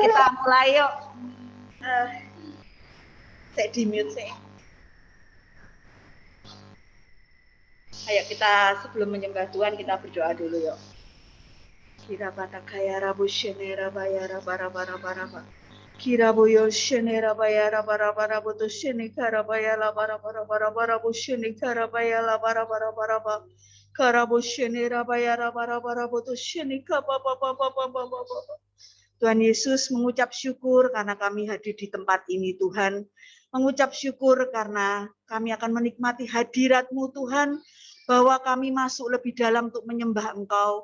kita mulai yuk. Saya di mute sih. Ayo kita sebelum menyembah Tuhan kita berdoa dulu yuk. Kira bata kaya rabu shenera bayara bara bara bara bara. Kira boyo shenera bayara bara bara boto shene kara bayala bara bara bara bara bo shene kara bayala bara bara bara bara. Kara bo shenera bayara bara bara boto shene kapa pa pa pa pa pa pa pa. Tuhan Yesus mengucap syukur karena kami hadir di tempat ini Tuhan. Mengucap syukur karena kami akan menikmati hadirat-Mu Tuhan. Bahwa kami masuk lebih dalam untuk menyembah Engkau.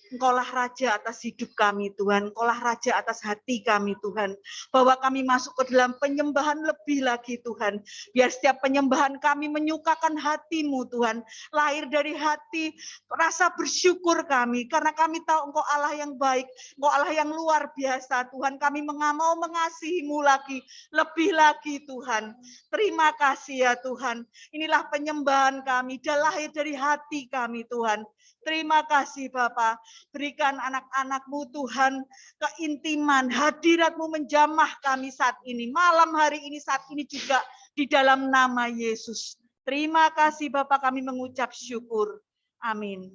Engkaulah Raja atas hidup kami Tuhan. Engkaulah Raja atas hati kami Tuhan. Bahwa kami masuk ke dalam penyembahan lebih lagi Tuhan. Biar setiap penyembahan kami menyukakan hati-Mu Tuhan. Lahir dari hati rasa bersyukur kami. Karena kami tahu Engkau Allah yang baik. Engkau Allah yang luar biasa Tuhan. Kami mau mengasihi-Mu lagi. Lebih lagi Tuhan. Terima kasih ya Tuhan. Inilah penyembahan kami. Dan lahir dari hati kami Tuhan. Terima kasih Bapa. Berikan anak-anak-Mu Tuhan keintiman, hadirat-Mu menjamah kami saat ini. Malam hari ini, saat ini juga di dalam nama Yesus. Terima kasih Bapa, kami mengucap syukur. Amin.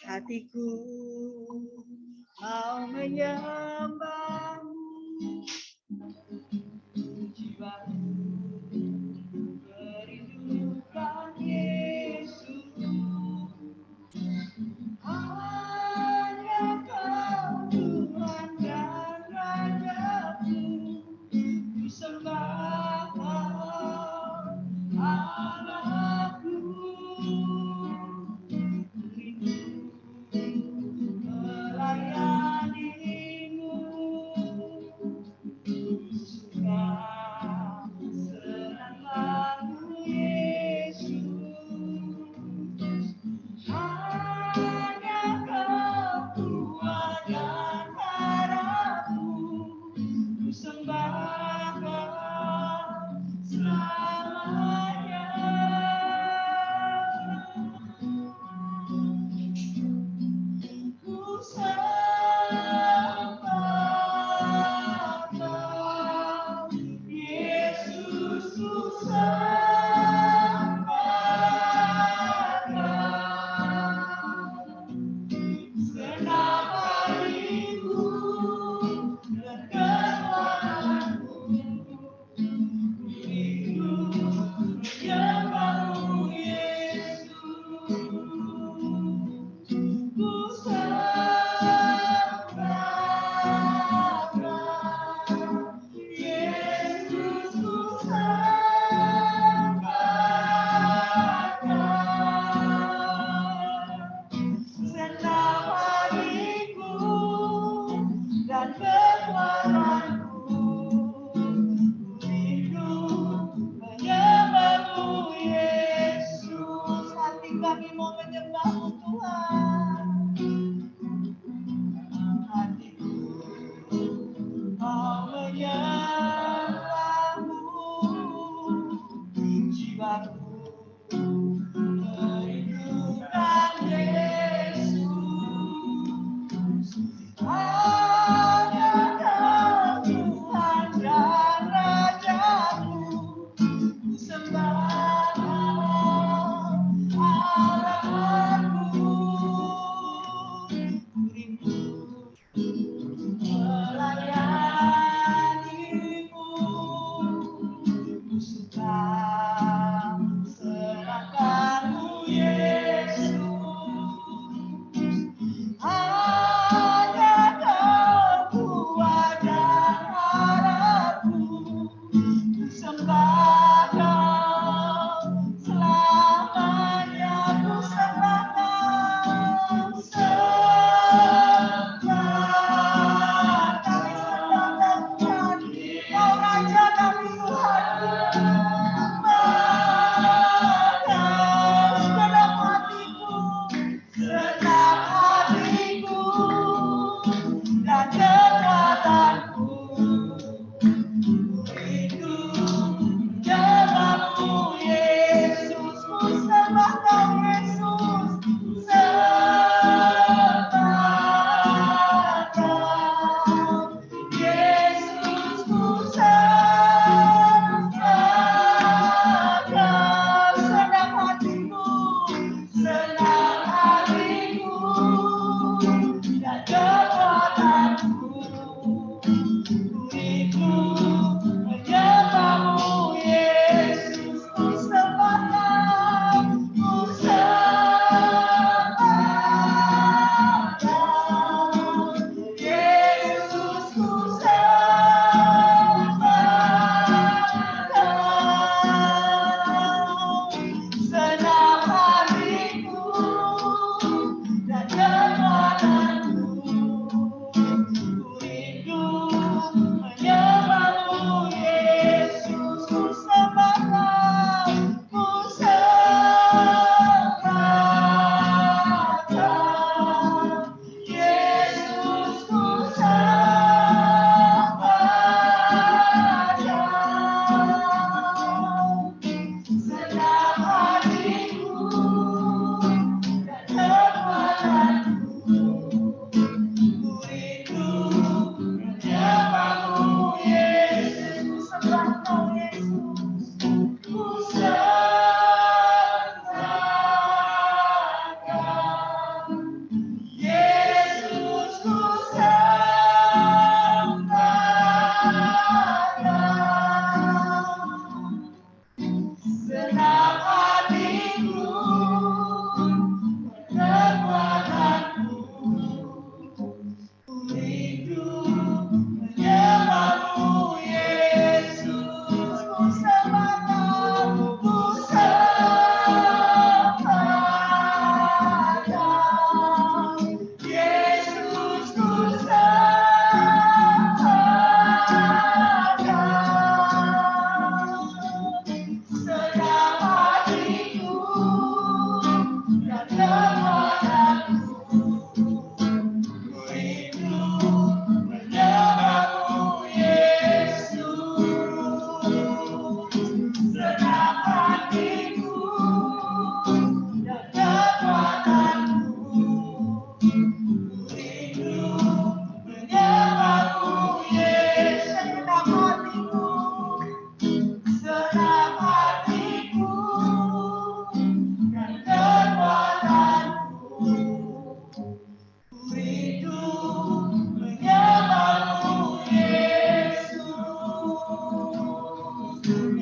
Hatiku mau menyembah-Mu. Jiwaku merindukan Yesus. Hanya Kau Tuhan dan Raja-Ku. Ku sembah Allahku. Rindu melayani-Mu. Senang lagu Yesus, hanya Kau Tuhan dan harapku, ku sembah Kau selamanya.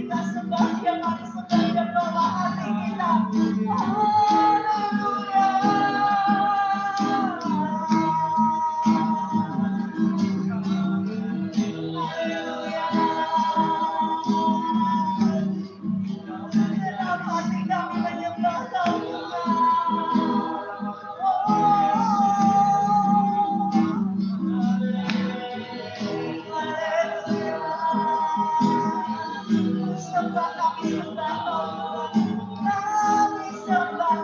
kita sembah Dia, mari sembah doa hati kita. Haleluya. Dalam hati kami menyembah Kau Tuhan. Sembah kami sembah Kau Tuhan. Kami sembah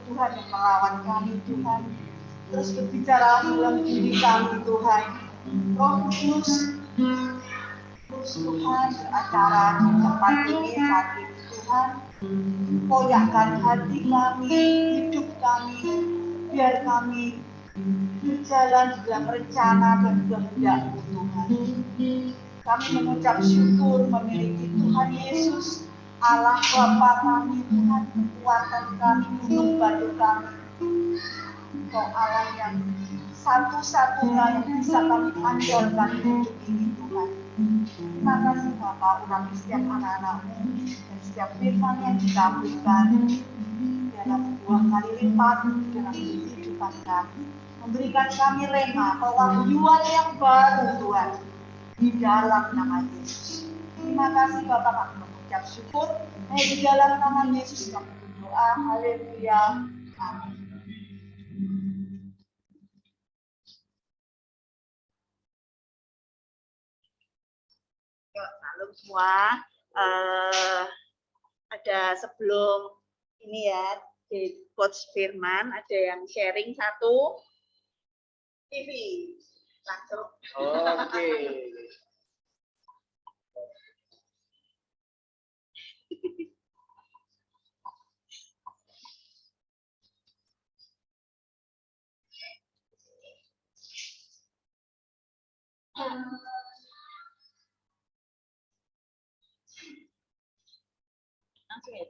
Tuhan yang melawan kami Tuhan, terus berbicara dalam diri kami Tuhan. Roh Kudus, terus Tuhan beracara di tempat ini saat ini Tuhan, koyakkan hati kami, hidup kami, biar kami berjalan dalam rencana dan kehendak-Mu Tuhan. Kami mengucap syukur memiliki Tuhan Yesus, Allah Bapa kami Tuhan, kekuatan kami, gunung batu kami. Engkau Allah yang satu-satunya yang bisa kami andalkan hidup ini Tuhan. Terima kasih Bapak, urapi setiap anak-anak-Mu dan setiap firman yang ditampilkan dalam dua kali lipat dalam kehidupan kami. Memberikan kami rema, pewahyuan yang baru Tuhan, di dalam nama Yesus. Terima kasih Bapak, kami mengucap syukur. Di dalam nama Yesus kami berdoa. Haleluya. Amin. Salam semua. Ada sebelum ini ya, di Coach Firman ada yang sharing satu TV langsung. Oke. Langsung ya.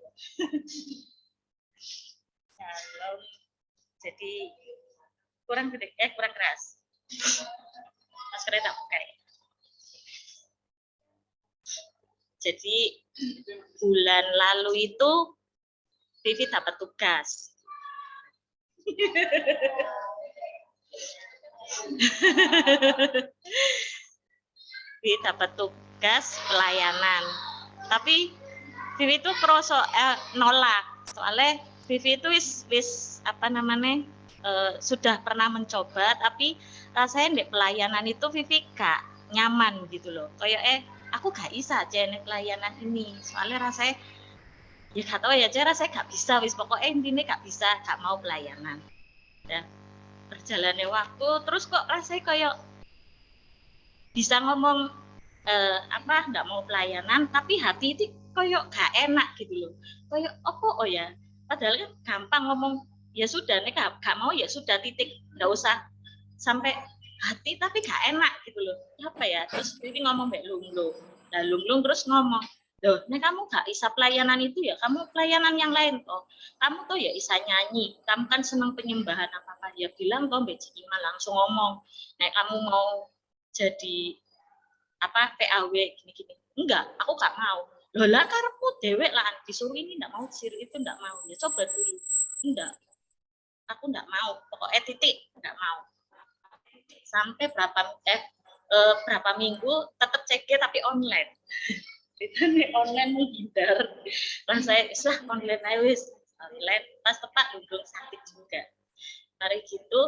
Shalom. Jadi kurang gede, kurang keras. Maskernya tak pakai. Jadi bulan lalu itu Vivi dapat tugas. Vivi dapat tugas pelayanan. Tapi Vivi itu nolak. Soalnya Vivi itu wis apa namanya? Sudah pernah mencoba, tapi rasanya di pelayanan itu Vivi gak nyaman gitu loh. Kayak aku gak bisa aja nih pelayanan ini. Soalnya rasanya ya gak tahu ya, rasanya gak bisa. Wis pokoknya intinya gak bisa, gak mau pelayanan. Ya, berjalannya waktu, terus kok rasanya kayak bisa ngomong gak mau pelayanan, tapi hati itu kayak gak enak gitu loh. Kayak oh ya, padahal kan gampang ngomong. Ya sudah nih gak mau ya sudah titik, nggak usah sampai hati tapi gak enak gitu loh. Apa ya, terus Vivi ngomong mbak Lunglung, nah Lunglung terus ngomong, loh nih kamu gak bisa pelayanan itu ya, kamu pelayanan yang lain toh, kamu tuh ya bisa nyanyi, kamu kan seneng penyembahan apa ya, bilang toh mbak Cikima langsung ngomong, nek kamu mau jadi apa PAW gini-gini, enggak, aku gak mau. Loh lah karepmu dewek lah, disuruh ini enggak mau, disuruh itu enggak mau, ya coba dulu, enggak. Aku enggak mau, pokoknya titik enggak mau. Sampai berapa minggu tetap CG tapi online. Itu nih online menghindar. Lah saya online aja wis online pas tepat Lunglung sakit juga. Hari gitu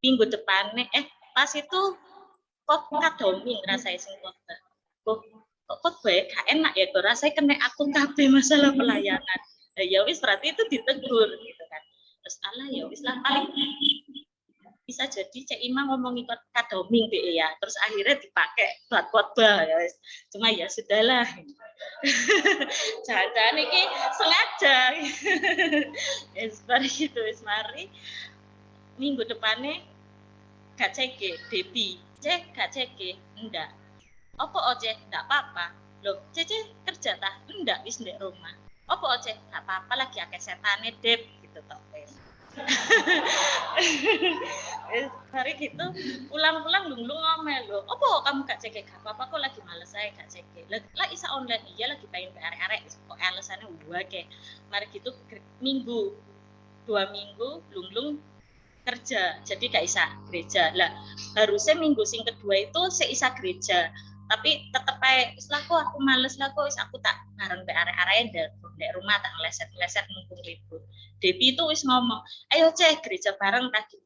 minggu depannya pas itu kok kadoming rasanya sing kok baik gak enak ya kok rasanya kena akun KB masalah pelayanan. Ya wis berarti itu ditegur gitu kan. Terus Allah ya wis lah paling bisa jadi Cek Ima ngomong ikut kadoming be ya. Terus akhirnya dipakai buat khotbah ya wis. Cuma ya sudahlah. Jangan-jangan ini sengaja. Wis mari gitu wis mari. Minggu depannya gak cek baby. Cek gak cek enggak. Apa ojek enggak apa-apa. Loh, Cece kerja tah? Enggak, wis ndek rumah. Apa ojek? Enggak apa-apa lagi akeh setane, Dep, gitu toh, wis. Hari gitu pulang-pulang Lunglung ngomel loh. Apa kamu gak cek gak apa-apa kok lagi males saya gak cek. Lah isa online iya lagi pengen arek-arek kok alasannya wae. Mari gitu minggu 2 minggu Lunglung kerja jadi gak isa gereja lah harusnya minggu sing kedua itu seisa gereja tapi tetep ae wis lah kok aku males lah kok wis aku tak bareng mbek arek-arek ndek rumah tak leset-leset mumpung libur. Depi itu wis ngomong, ayo cek gereja bareng tadi.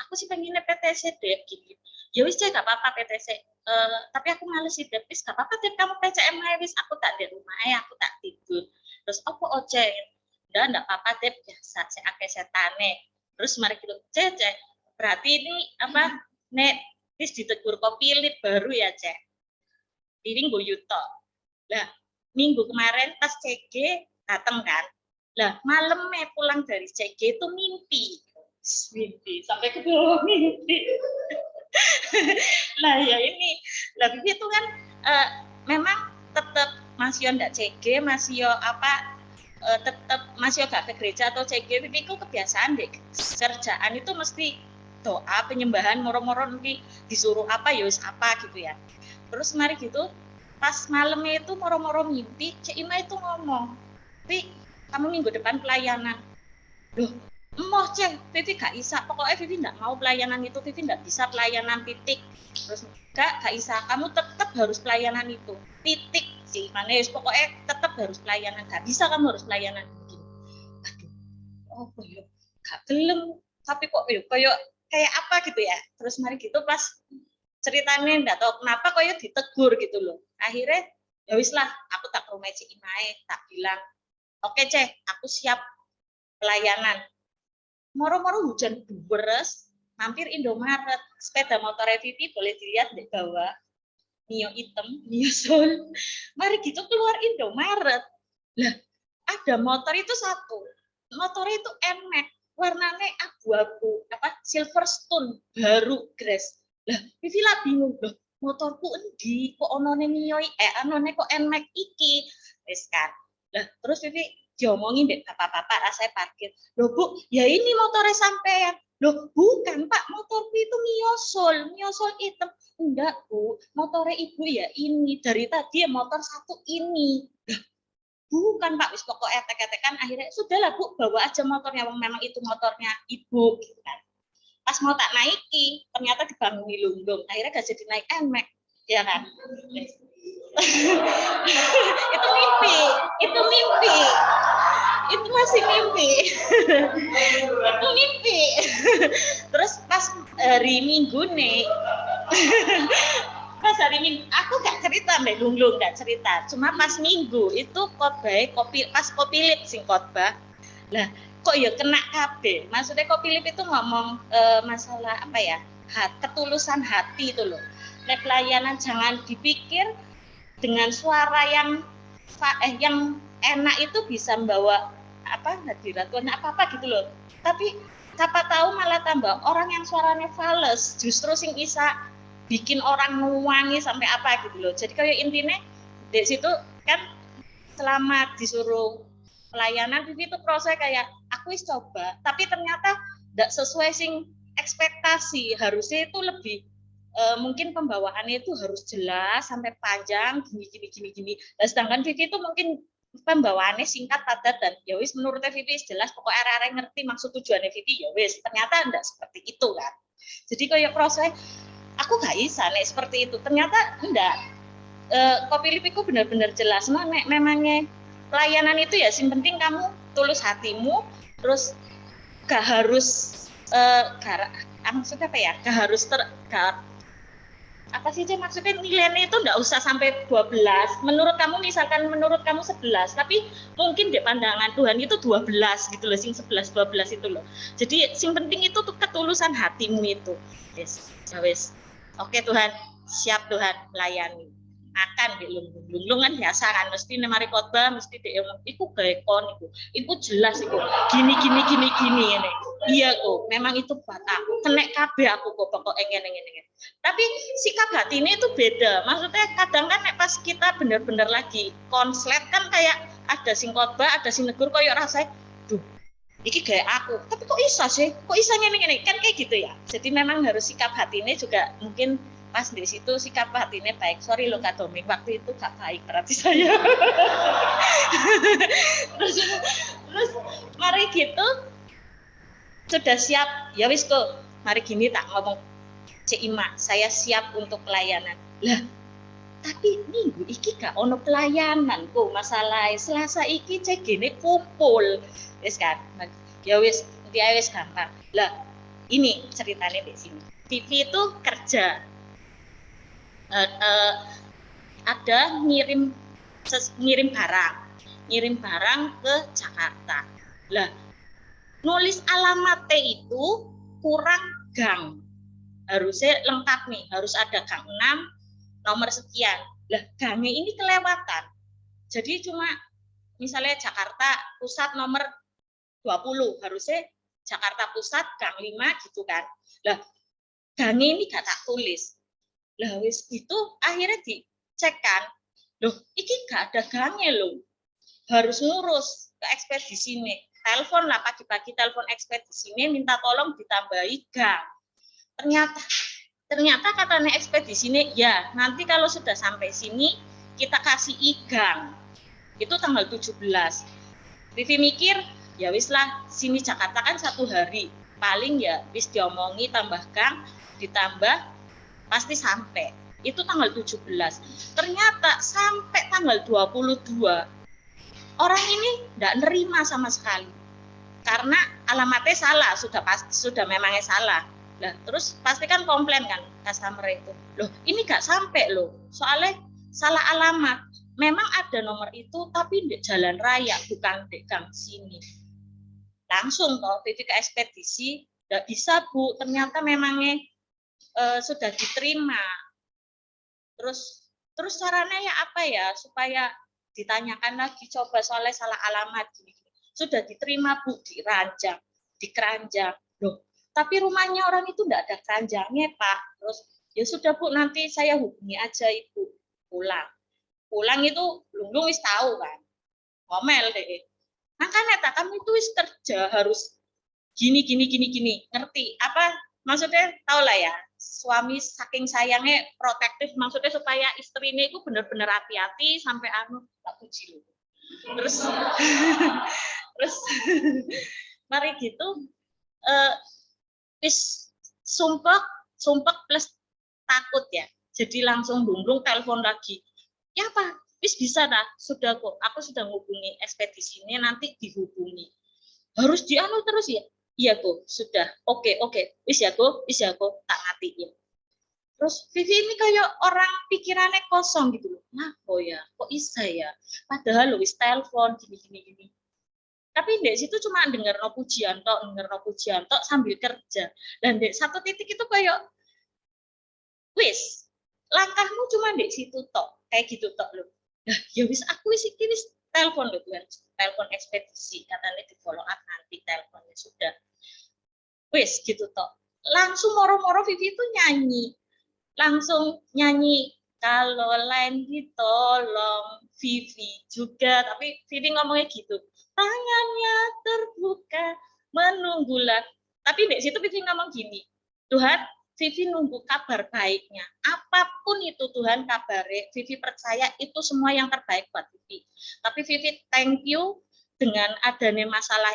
Aku sih pengen PTC Dep gitu. Ya wis cek gak apa-apa PTC. Tapi aku males sih Dep, wis gak apa-apa Dep kamu PCM ae wis aku tak di rumah ae aku tak tidur. Terus apa oce? Ndak apa-apa Dep biasa sik akeh setane. Terus mari kita cek berarti ini apa nek wis ditegur kopi lit baru ya cek. Ini gue yuto. Lah minggu kemarin pas CG dateng kan. Lah malamnya pulang dari CG itu mimpi sampai ke bawah mimpi. Nah ya ini, lah Bibi itu kan memang tetap masih ndak CG, masih apa tetap masih gak ke gereja atau CG. Bibi itu kebiasaan deh kerjaan itu mesti doa penyembahan moro-moro nanti disuruh apa ya apa gitu ya. Terus mari gitu pas malamnya itu moro-moro mimpi Cik Ima itu ngomong, Pi kamu minggu depan pelayanan. Loh emoh Cek, Vivi gak bisa, pokoknya Vivi gak mau pelayanan itu, Vivi gak bisa pelayanan titik. Terus gak bisa, kamu tetap harus pelayanan itu, titik sih, mana pokoknya tetap harus pelayanan, gak bisa kamu harus pelayanan begini. Aduh, oh ya, gak gelem, tapi kok ya kayak apa gitu ya. Terus mari gitu pas ceritanya nggak tahu kenapa kok ya ditegur gitu loh. Akhirnya ya wis lah, aku tak ke rumah Cik Imae, tak bilang, oke Cek, aku siap pelayanan. Moro-moro hujan deres, mampir Indomaret, sepeda motor Vivi boleh dilihat di bawah, Mio hitam, Mio Sol. Mari gitu keluar Indomaret. Lah, ada motor itu satu, motornya itu NMAX, warnanya abu-abu, apa Silverstone, baru grass. Lah, Vivi lah bingung loh, motorku endi kok onone Mio anone kok NMAX iki. Wis kan. Lah, terus Vivi diomongin deh bapak-bapak rasanya parkir. Loh Bu, ya ini motornya sampean. Loh bukan Pak, motorku itu Mio Sol hitam. Enggak Bu, motornya Ibu ya ini. Dari tadi ya motor satu ini. Bukan Pak, wis pokoknya etek-etekan akhirnya sudahlah Bu, bawa aja motornya, memang itu motornya Ibu gitu kan. Pas mau tak naiki, ternyata dibangungi lundung. Akhirnya gak jadi naik NMAX, ya kan? itu mimpi, itu masih mimpi. Itu mimpi. Terus pas hari Minggu nih, pas hari Minggu, aku gak cerita Mbak Lunglung, gak cerita. Cuma pas Minggu itu pas Kopilip sing khotbah. Lah, kok ya kena KB. Maksudnya Kopilip itu ngomong masalah apa ya? Ketulusan hati itu loh. Nek pelayanan jangan dipikir dengan suara yang enak itu bisa membawa apa hadiratun apa gitu loh. Tapi siapa tahu malah tambah orang yang suaranya fales, justru sing bisa bikin orang nuangi sampai apa gitu loh. Jadi kayak intinya di situ kan selama disuruh pelayanan itu proses kayak aku wis coba, tapi ternyata tidak sesuai sing ekspektasi. Harusnya itu lebih mungkin pembawaannya itu harus jelas sampai panjang gini. Nah, sedangkan Vivi itu mungkin pembawaannya singkat padat dan ya wis menurut Vivi jelas pokoknya arek-arek ngerti maksud tujuannya Vivi ya wis ternyata enggak seperti itu kan. Jadi kayak proses aku gak bisa nek seperti itu. Ternyata enggak. Kopilip itu benar-benar jelas memangnya pelayanan itu ya sing penting kamu tulus hatimu, terus gak harus maksudnya apa ya? Gak harus apa sih Cek, maksudnya nilainya itu enggak usah sampai 12. Menurut kamu misalkan menurut kamu 11, tapi mungkin di pandangan Tuhan itu 12 gitu loh, sing 11 12 itu loh. Jadi sing penting itu tuh ketulusan hatimu itu. Yes. Wes. Oke Tuhan, siap Tuhan layani. Akan di lunglung kan biasa kan mesti nemari khotbah mesti dia iku gaekon iku jelas iku gini ini iya kok memang itu buat aku kenek kabeh aku kok pokok ngene tapi sikap hati ini itu beda maksudnya kadang kan pas kita benar-benar lagi konslet kan kayak ada sing khotbah ada sing negur koyo rasanya duh iki kayak aku tapi kok bisa ngene kan kayak gitu ya jadi memang harus sikap hati ini juga mungkin pas di situ sikap hatinya baik. Sorry loh Kak Doming, waktu itu gak baik berarti saya. terus mari gitu sudah siap. Ya wis kok, mari gini tak ngomong Cik Ima, saya siap untuk pelayanan. Lah, Tapi minggu iki gak ono pelayanan kok masalah Selasa iki cek gini kumpul wis kan ya wis dia wis gampang lah. Ini ceritanya di sini Vivi itu kerja ada ngirim barang ke Jakarta lah, nulis alamatnya itu kurang gang, harusnya lengkap nih, harus ada gang 6 nomor sekian lah, gangnya ini kelewatan, jadi cuma misalnya Jakarta Pusat nomor 20, harusnya Jakarta Pusat gang 5 gitu kan lah, gangnya ini gak tak tulis lah, wis itu akhirnya dicek kan, loh ini gak ada gangnya loh, harus ngurus ke ekspedisi ini, telepon lah pagi-pagi, telepon ekspedisi ini minta tolong ditambahi gang, ternyata katanya ekspedisi ini ya nanti kalau sudah sampai sini kita kasih igang, itu tanggal 17. Vivi mikir ya wis lah, sini Jakarta kan 1 hari paling ya wis diomongi tambah gang ditambah pasti sampai, itu tanggal 17. Ternyata sampai tanggal 22 orang ini tidak nerima sama sekali karena alamatnya salah, sudah memangnya salah. Nah, terus pasti kan komplain kan customer itu, loh ini gak sampai loh, soalnya salah alamat, memang ada nomor itu tapi di jalan raya bukan di gang sini. Langsung toh Vivi ke ekspedisi, nggak bisa Bu, ternyata memangnya sudah diterima. Terus caranya ya apa ya supaya ditanyakan lagi, coba soalnya salah alamat gini. Sudah diterima Bu di keranjang. Loh, tapi rumahnya orang itu enggak ada keranjangnya Pak. Terus ya sudah Bu, nanti saya hubungi aja Ibu. Pulang itu belum wis tahu kan. Ngomel deh. Makanya tak kamu itu wis kerja harus gini, ngerti apa maksudnya, tahu lah ya, suami saking sayangnya protektif, maksudnya supaya istrinya itu benar-benar hati-hati sampai tak puji loh. Terus mari gitu wis sumpek plus takut ya, jadi langsung bunglung telepon lagi, ya apa wis bisa dah, sudah kok aku sudah ngubungi ekspedisi ini, nanti dihubungi, harus terus ya. Iya kok, sudah. Oke. Wis ya kok, tak matiin. Terus Vivi ini kayak orang pikirannya kosong gitu loh. Nah, kok bisa ya? Padahal wis telepon gini. Tapi di situ cuma denger no pujian tok sambil kerja. Dan di satu titik itu kayak wis, langkahmu cuma di situ tok, kayak gitu tok loh. Nah, ya wis aku wis telepon loh Tuhan, telepon ekspedisi, katanya di follow up nanti teleponnya sudah. Wis gitu toh. Langsung moro-moro Vivi itu langsung nyanyi kalau lain ditolong Vivi juga, tapi Vivi ngomongnya gitu, tangannya terbuka menunggulah. Tapi di situ Vivi ngomong gini, Tuhan, Vivi nunggu kabar baiknya, apapun itu Tuhan kabarnya, Vivi percaya itu semua yang terbaik buat Vivi. Tapi Vivi thank you dengan adanya masalah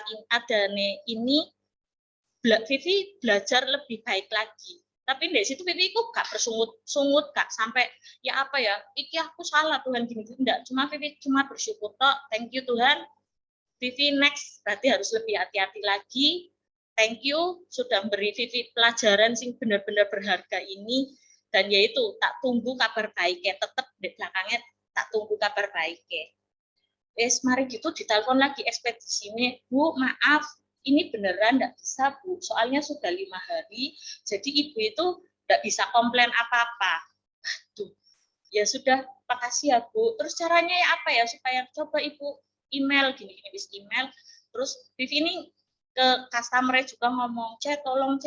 ini Vivi belajar lebih baik lagi. Tapi di situ Vivi itu gak bersungut-sungut, gak sampai ya apa ya, iki aku salah Tuhan gini, enggak. Cuma Vivi cuma bersyukur tok, thank you Tuhan. Vivi next berarti harus lebih hati-hati lagi. Thank you sudah beri Vivi pelajaran sing benar-benar berharga ini, dan yaitu tak tunggu kabar baiknya, tetap di belakangnya tak tunggu kabar baiknya. Mari gitu ditelepon lagi ekspedisi ini, Bu maaf ini beneran enggak bisa Bu, soalnya sudah 5 hari, jadi Ibu itu enggak bisa komplain apa-apa. Aduh, ya sudah, makasih ya Bu. Terus caranya ya apa ya, supaya coba Ibu email, gini bis email. Terus Vivi ini ke customer juga ngomong, tolong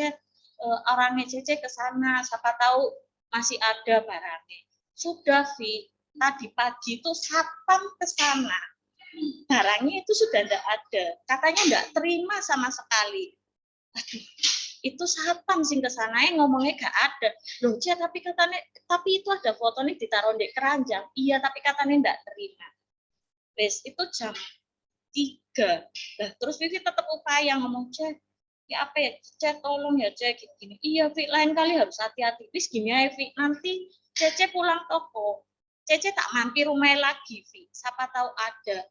orangnya Cece ke sana, siapa tahu masih ada barangnya. Sudah Vi, tadi pagi itu satpam ke sana. Barangnya itu sudah tidak ada, katanya tidak terima sama sekali. Aduh, itu satpam sing kesana ngomongnya gak ada loh tapi itu ada fotonya ditaruh di keranjang, iya tapi katanya tidak terima. Wes itu jam 3. Nah, terus Vivi tetap upaya ngomong ya apa ya tolong ya gini. Iya Vi, lain kali harus hati-hati. Wis gini ya Vi, nanti Cece pulang toko Cece tak mampir rumah lagi, Vi. Siapa tahu ada.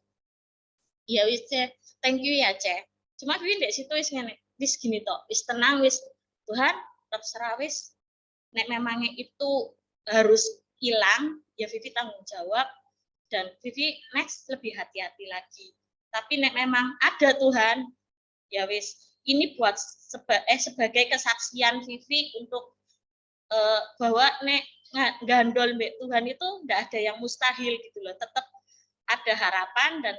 Ya wis, Ce. Thank you ya, Ce. Cuma Vivi ndek situ wis ngene. Wis gini toh, wis tenang wis. Tuhan, terserah wis. Nek memangnya itu harus hilang, ya Vivi tanggung jawab dan Vivi next lebih hati-hati lagi. Tapi nek memang ada Tuhan, ya wis. Ini buat sebagai kesaksian Vivi untuk bahwa nek gandol mbak Tuhan itu enggak ada yang mustahil gitu loh, tetap ada harapan dan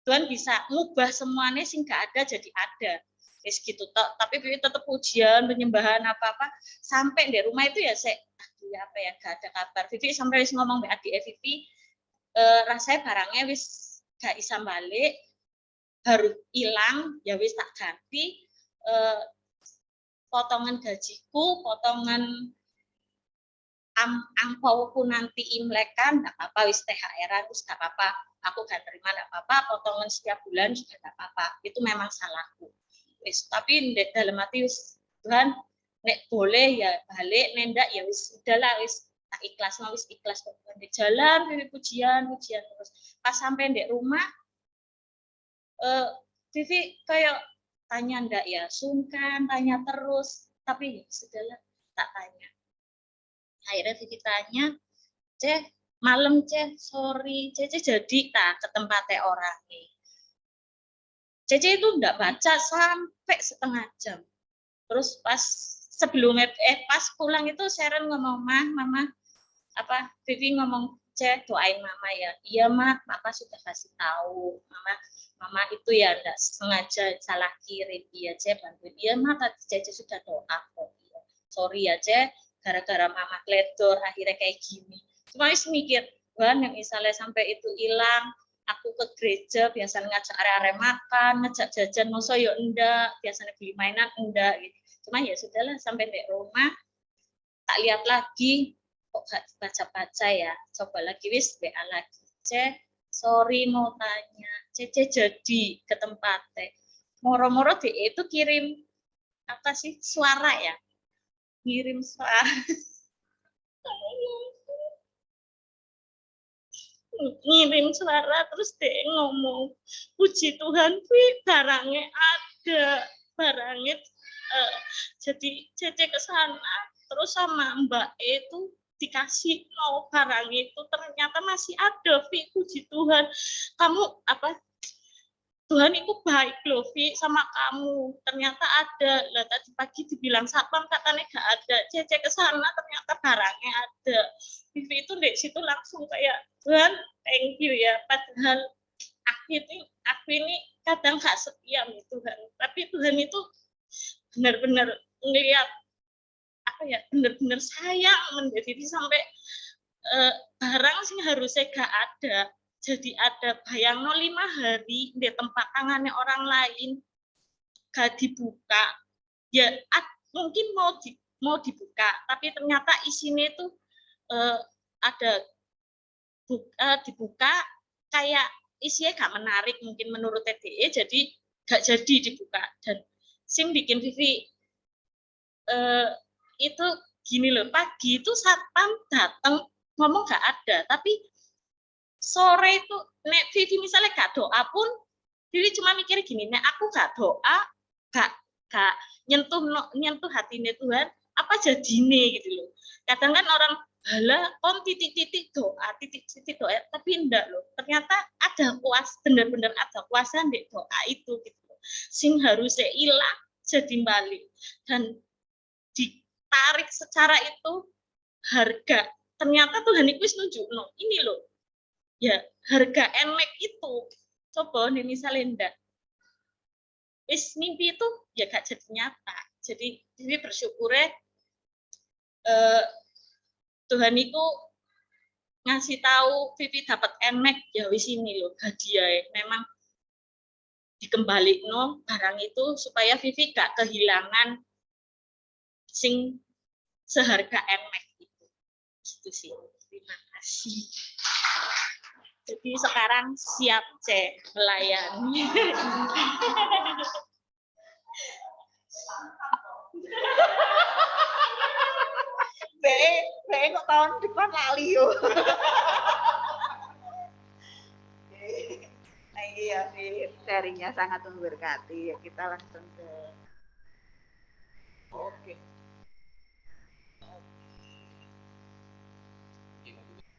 Tuhan bisa ngubah semuanya sih nggak ada jadi ada. Wis gitu toh, tapi Vivi tetap ujian, penyembahan apa-apa sampai di rumah itu ya saya apa ya gak ada kabar. Vivi sampai wis ngomong mbak adik Vivi rasanya barangnya wis gak bisa balik, baru hilang ya wis tak ganti potongan gajiku, potongan angpauku nanti Imlek kan enggak apa-apa wis THR-an wis enggak apa-apa. Aku gak terima enggak apa-apa, potongan setiap bulan juga enggak apa-apa. Itu memang salahku. Wis, tapi dalam hati wis Tuhan nek boleh ya balik, nek enggak ya wis udahlah wis tak ikhlas, wis ikhlas kok di jalan pujian terus. Pas sampai di rumah Vivi kayak tanya enggak ya, sungkan, tanya terus, tapi ya sudahlah tak tanya. Akhirnya Vivi tanya, Ceh, malam Ceh, sorry, Cece jadi tak ke tempatnya orang nih. Cece itu enggak baca sampai setengah jam. Terus pas sebelumnya pas pulang itu Sharon ngomong, Mama, apa Vivi ngomong, Ceh, doain Mama ya. Iya, Mak, Papa sudah kasih tahu. Mama itu ya enggak sengaja salah kirim. Iya, Ceh, bantuin. Iya, Mak, tadi Cece sudah doa kok. Iya. Sorry ya, Ceh, gara-gara Mama kledor akhirnya kayak gini. Cuma wis mikir, Tuhan yang misalnya sampai itu hilang, aku ke gereja biasanya ngajak area-area makan, ngajak jajan, masa ya enggak, biasanya beli mainan enggak gitu. Cuma ya sudahlah sampai di rumah tak lihat lagi, kok gak baca-baca ya, coba lagi wis WA lagi, Ceh, sorry mau tanya, Cece jadi ke tempatnya, moro-moro dia itu kirim apa sih suara ya, ngirim suara. Ngirim suara terus dia ngomong puji Tuhan barangnya ada jadi Cece ke sana terus sama Mbak itu dikasih barang itu ternyata masih ada puji Tuhan kamu apa Tuhan itu baik loh, Vi, sama kamu. Ternyata ada. Lah tadi pagi dibilang satpam katanya nggak ada. Cece ke sana ternyata barangnya ada. Vivi itu di situ langsung kayak Tuhan, thank you ya. Padahal aku ini kadang nggak setia nih Tuhan. Tapi Tuhan itu benar-benar ngelihat apa ya, benar-benar sayang menjadi sampai barang sih harusnya nggak ada. Jadi ada bayang 5 hari di tempat tangannya orang lain gak dibuka ya mungkin mau dibuka tapi ternyata isinya itu ada dibuka kayak isinya gak menarik mungkin menurut TDE jadi gak jadi dibuka dan sing bikin Vivi itu gini loh pagi itu satpam datang ngomong gak ada tapi sore itu nek Vivi misalnya gak doa pun Vivi cuma mikir gini nek aku gak doa gak nyentuh hatinya Tuhan apa jadine gitu loh kadang kan orang halah titik-titik doa titik-titik doa tapi enggak loh ternyata ada benar-benar ada kuasa di doa itu gitu loh sing harusnya hilang jadi balik dan ditarik secara itu harga ternyata Tuhan itu nunjuk ini loh ya harga emek itu coba nih misalnya enggak mimpi itu ya gak jadi nyata jadi bersyukurnya Tuhan itu ngasih tahu Vivi dapat emek ya wis ini loh hadiah memang dikembalikan barang itu supaya Vivi gak kehilangan sing seharga emek itu gitu sih terima kasih. Jadi sekarang siap cek melayani. Be kok tahun depan lali yo. sharingnya sangat memberkati. Ya, kita langsung ke Oke.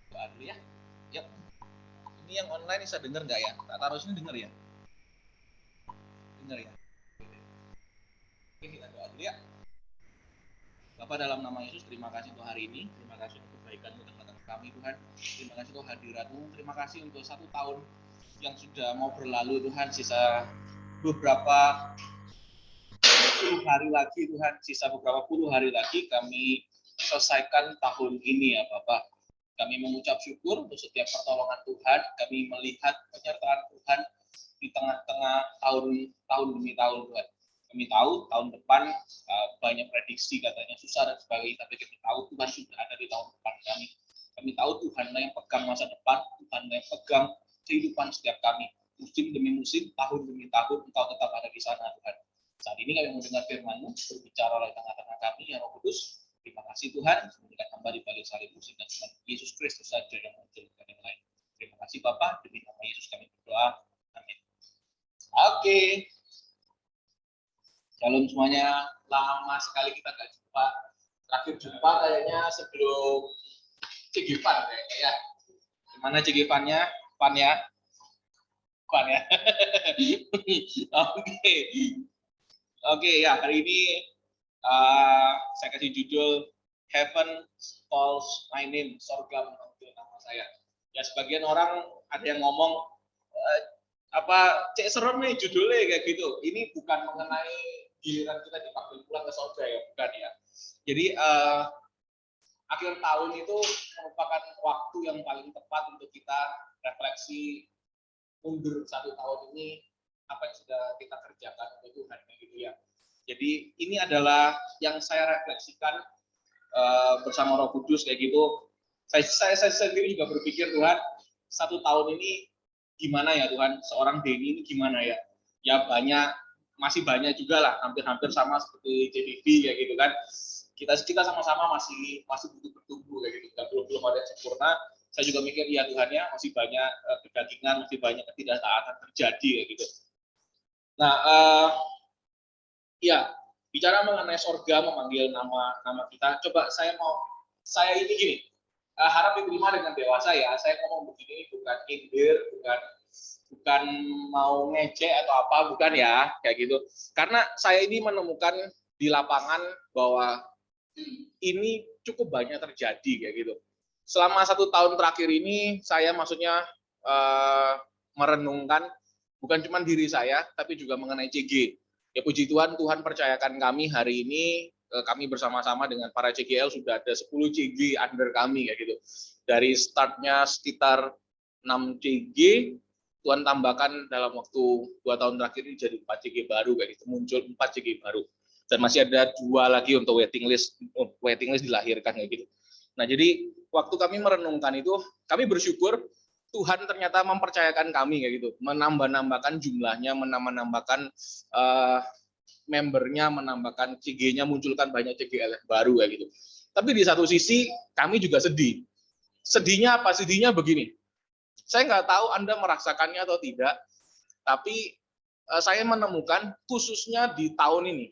Doa dulu ya. Yuk. Ini yang online bisa denger nggak ya? Tak taruh sini denger ya? Denger ya? Oke, kita doa dulu ya. Bapak, dalam nama Yesus, terima kasih untuk hari ini. Terima kasih untuk kebaikan-Mu tengah-tengah kami, Tuhan. Terima kasih untuk hadirat-Mu. Terima kasih untuk 1 tahun yang sudah mau berlalu, Tuhan. Sisa beberapa puluh hari lagi, Tuhan. Sisa beberapa puluh hari lagi kami selesaikan tahun ini, ya Bapak. Kami mengucap syukur untuk setiap pertolongan Tuhan. Kami melihat penyertaan Tuhan di tengah-tengah tahun demi tahun, Tuhan. Kami tahu tahun depan banyak prediksi, katanya susah dan sebagainya, tapi kami tahu Tuhan sudah ada di tahun depan kami. Kami tahu Tuhan yang pegang masa depan, Tuhan yang pegang kehidupan setiap kami. Musim demi musim, tahun demi tahun, Engkau tetap ada di sana, Tuhan. Saat ini kami mendengar firman-Mu, berbicara oleh tengah-tengah kami, ya Roh Kudus. Terima kasih Tuhan, memberikan hamba di balik salib musim dan Tuhan Yesus Kristus saja yang menjadikan yang lain. Terima kasih Bapak, demi nama Yesus kami berdoa. Amin. Oke. Shalom semuanya, lama sekali kita nggak jumpa. Terakhir jumpa kayaknya sebelum Cigipan kayaknya ya. Gimana Cigipannya? Pan ya? Pan ya? Oke. Oke ya, hari ini saya kasih judul Heaven Calls My Name, Sorga memanggil nama saya. Ya, sebagian orang ada yang ngomong cek serem nih judulnya kayak gitu. Ini bukan mengenai giliran kita dipanggil pulang ke surga ya, bukan ya. Jadi akhir tahun itu merupakan waktu yang paling tepat untuk kita refleksi mundur 1 tahun ini, apa yang sudah kita kerjakan untuk Tuhan, gitu ya. Jadi ini adalah yang saya refleksikan bersama Roh Kudus kayak gitu. Saya sendiri juga berpikir, Tuhan, 1 tahun ini gimana ya Tuhan, seorang Denny ini gimana ya? Ya masih banyak juga lah, hampir-hampir sama seperti JDB kayak gitu kan. Kita sama-sama masih butuh bertumbuh kayak gitu. Belum ada yang sempurna. Saya juga mikir, ya Tuhan ya, masih banyak kedagingan, masih banyak ketidaktaatan terjadi kayak gitu. Nah, ya, bicara mengenai sorga memanggil nama kita, coba saya ini gini, harap diterima dengan dewasa ya. Saya ngomong begini bukan indir, bukan mau ngecek atau apa, bukan ya, kayak gitu. Karena saya ini menemukan di lapangan bahwa ini cukup banyak terjadi kayak gitu. Selama 1 tahun terakhir ini, saya maksudnya merenungkan bukan cuma diri saya, tapi juga mengenai CG. Ya puji Tuhan, Tuhan percayakan kami hari ini, kami bersama-sama dengan para CGL sudah ada 10 CG under kami kayak gitu. Dari startnya sekitar 6 CG, Tuhan tambahkan dalam waktu 2 tahun terakhir ini jadi 4 CG baru kayak gitu, muncul 4 CG baru. Dan masih ada 2 lagi untuk waiting list dilahirkan kayak gitu. Nah, jadi waktu kami merenungkan itu, kami bersyukur Tuhan ternyata mempercayakan kami kayak gitu, menambahkan jumlahnya, menambahkan membernya, menambahkan CG-nya, munculkan banyak CGL baru kayak gitu. Tapi di satu sisi kami juga sedih. Sedihnya apa? Sedihnya begini. Saya nggak tahu Anda merasakannya atau tidak, tapi saya menemukan khususnya di tahun ini.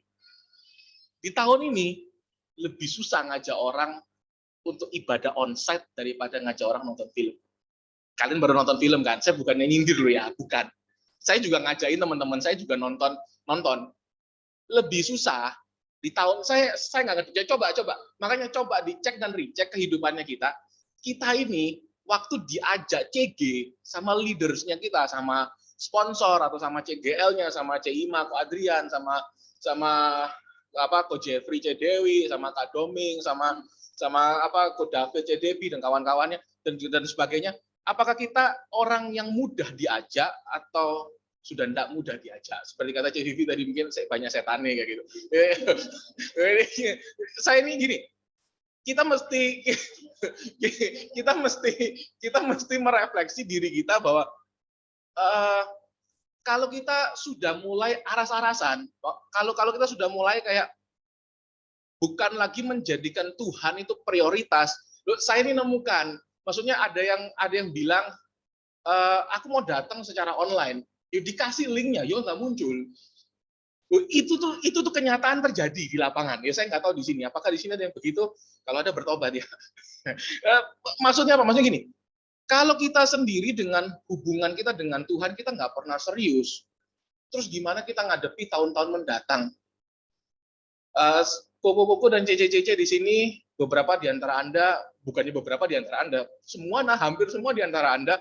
Di tahun ini lebih susah ngajak orang untuk ibadah onsite daripada ngajak orang nonton film. Kalian baru nonton film kan? Saya bukannya nyindir loh ya, bukan. Saya juga ngajain teman-teman saya juga nonton. Lebih susah di tahun saya nggak ngerti. Coba. Makanya coba dicek dan recheck kehidupannya kita. Kita ini waktu diajak CG sama leadersnya kita, sama sponsor atau sama CGL-nya, sama CIMA, Ko Adrian, sama Ko Jeffrey C Dewi, sama Kak Doming, sama Ko David C Debi dan kawan-kawannya dan sebagainya. Apakah kita orang yang mudah diajak atau sudah tidak mudah diajak? Seperti kata Cik Vivi tadi, mungkin banyak setannya kayak gitu. Saya ini gini, kita mesti merefleksi diri kita bahwa kalau kita sudah mulai aras-arasan, kalau kita sudah mulai kayak bukan lagi menjadikan Tuhan itu prioritas. Saya ini nemukan, maksudnya ada yang bilang aku mau datang secara online. Ya dikasih linknya, ya nggak muncul. Oh, itu tuh kenyataan terjadi di lapangan. Ya saya nggak tahu di sini. Apakah di sini ada yang begitu? Kalau ada bertobat ya. Maksudnya apa? Maksudnya gini. Kalau kita sendiri dengan hubungan kita dengan Tuhan, kita nggak pernah serius. Terus gimana kita ngadepi tahun-tahun mendatang? Koko-koko dan CC-CC di sini, beberapa di antara Anda, bukannya beberapa di antara Anda, hampir semua di antara Anda,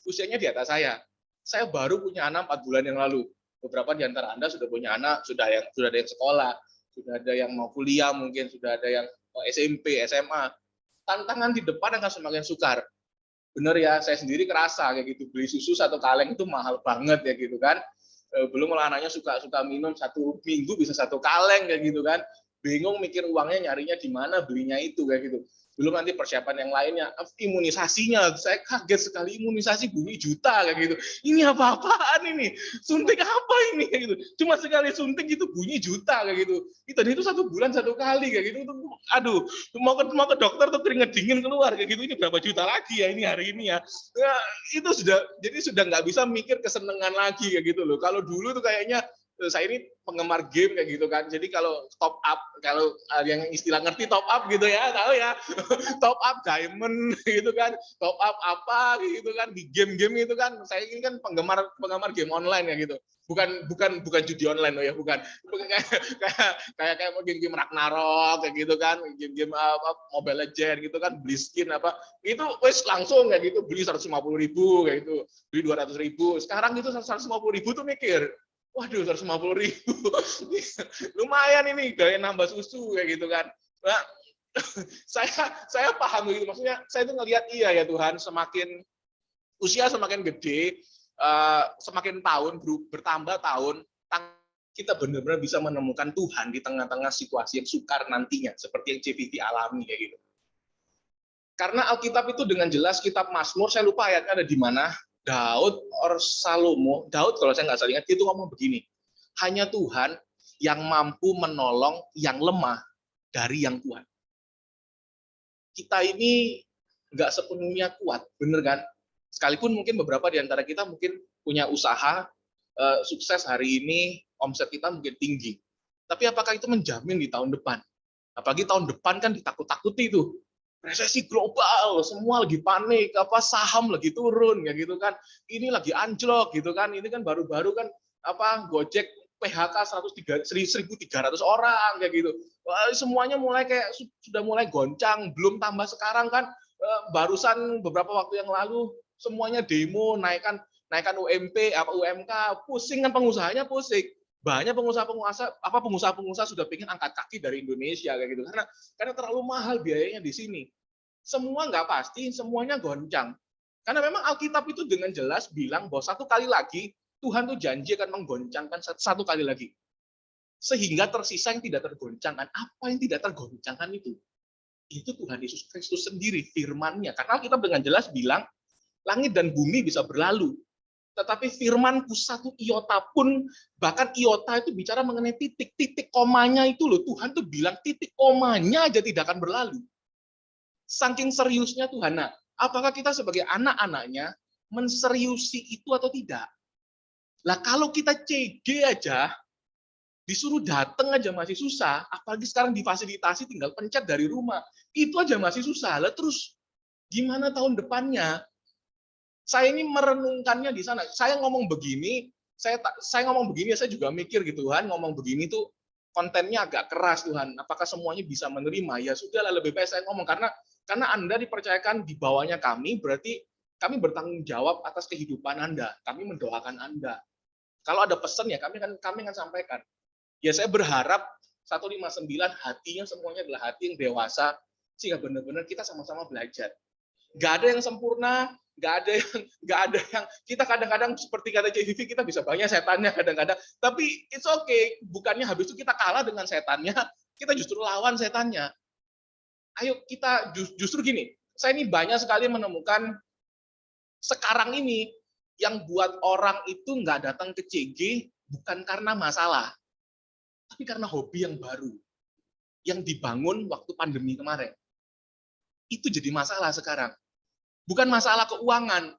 usianya di atas saya. Saya baru punya anak 4 bulan yang lalu. Beberapa di antara Anda sudah punya anak, sudah ada yang sekolah, sudah ada yang mau kuliah mungkin, sudah ada yang SMP, SMA. Tantangan di depan akan semakin sukar. Bener ya, saya sendiri kerasa kayak gitu, beli susu 1 kaleng itu mahal banget ya gitu kan. Belum kalau anaknya suka minum 1 minggu bisa 1 kaleng kayak gitu kan. Bingung mikir uangnya nyarinya di mana belinya itu kayak gitu. Belum nanti persiapan yang lainnya, imunisasinya, saya kaget sekali, imunisasi bunyi juta kayak gitu. Ini apa-apaan ini? Suntik apa ini kayak gitu? Cuma sekali suntik itu bunyi juta kayak gitu. Dan itu 1 bulan 1 kali kayak gitu. Aduh, mau ke dokter tuh keringet dingin keluar kayak gitu. Ini berapa juta lagi ya ini hari ini ya? Itu sudah nggak bisa mikir kesenangan lagi kayak gitu loh. Kalau dulu tuh kayaknya saya ini penggemar game kayak gitu kan. Jadi kalau top up, kalau yang istilah ngerti top up gitu ya, tahu ya. Top up diamond gitu kan. Top up apa gitu kan di game-game itu kan. Saya ini kan penggemar game online ya gitu. Bukan judi online loh ya, bukan. Kayak game-game Ragnarok kayak gitu kan, game-game Mobile Legends gitu kan, beli skin apa. Itu wes langsung kayak gitu, beli 150.000 kayak gitu, beli 200.000. Sekarang itu 150.000 tuh mikir, waduh 150.000 lumayan ini gaya nambah susu kayak gitu kan. Nah, saya paham gitu, maksudnya saya itu ngelihat iya ya Tuhan, semakin usia semakin gede, semakin tahun bertambah tahun, kita benar-benar bisa menemukan Tuhan di tengah-tengah situasi yang sukar nantinya, seperti yang CVT alami kayak gitu. Karena Alkitab itu dengan jelas, kitab Mazmur, saya lupa ayatnya ada di mana, Daud or Salomo, Daud kalau saya nggak salah ingat, itu ngomong begini, hanya Tuhan yang mampu menolong yang lemah dari yang kuat. Kita ini nggak sepenuhnya kuat, bener kan? Sekalipun mungkin beberapa di antara kita mungkin punya usaha, sukses hari ini, omset kita mungkin tinggi. Tapi apakah itu menjamin di tahun depan? Apalagi tahun depan kan ditakut-takuti itu. Resesi global, semua lagi panik, saham lagi turun ya gitu kan. Ini lagi anjlok gitu kan. Ini kan baru-baru kan Gojek PHK 1.300 orang kayak gitu. Semuanya sudah mulai goncang, belum tambah sekarang kan barusan beberapa waktu yang lalu semuanya demo naikkan UMP UMK, pusing kan pengusahanya pusing. Banyak pengusaha sudah pengen angkat kaki dari Indonesia kayak gitu karena terlalu mahal biayanya di sini. Semua nggak pasti, semuanya goncang. Karena memang Alkitab itu dengan jelas bilang bahwa 1 kali lagi Tuhan tuh janji akan menggoncangkan 1 kali lagi. Sehingga tersisa yang tidak tergoncangkan. Apa yang tidak tergoncangkan itu? Itu Tuhan Yesus Kristus sendiri, firman-Nya. Karena Alkitab dengan jelas bilang langit dan bumi bisa berlalu. Tetapi firmanku 1 iota pun, bahkan iota itu bicara mengenai titik komanya itu loh. Tuhan tuh bilang titik komanya aja tidak akan berlalu. Saking seriusnya Tuhan. Nah, apakah kita sebagai anak-anaknya menseriusi itu atau tidak? Lah kalau kita CG aja, disuruh datang aja masih susah, apalagi sekarang difasilitasi tinggal pencet dari rumah. Itu aja masih susah. Lah terus gimana tahun depannya? Saya ini merenungkannya di sana. Saya ngomong begini, saya ngomong begini, saya juga mikir gitu Tuhan, ngomong begini tuh kontennya agak keras Tuhan. Apakah semuanya bisa menerima? Ya sudahlah, lebih baik saya ngomong karena Anda dipercayakan di bawahnya kami, berarti kami bertanggung jawab atas kehidupan Anda. Kami mendoakan Anda. Kalau ada pesan ya kami akan sampaikan. Ya saya berharap 159 hatinya semuanya adalah hati yang dewasa sehingga benar-benar kita sama-sama belajar. Nggak ada yang sempurna, nggak ada yang kita kadang-kadang seperti kata JVV kita bisa banyak setannya kadang-kadang, tapi it's okay. Bukannya habis itu kita kalah dengan setannya, kita justru lawan setannya. Ayo kita justru gini. Saya ini banyak sekali menemukan sekarang ini yang buat orang itu nggak datang ke CG bukan karena masalah, tapi karena hobi yang baru yang dibangun waktu pandemi kemarin. Itu jadi masalah sekarang. Bukan masalah keuangan.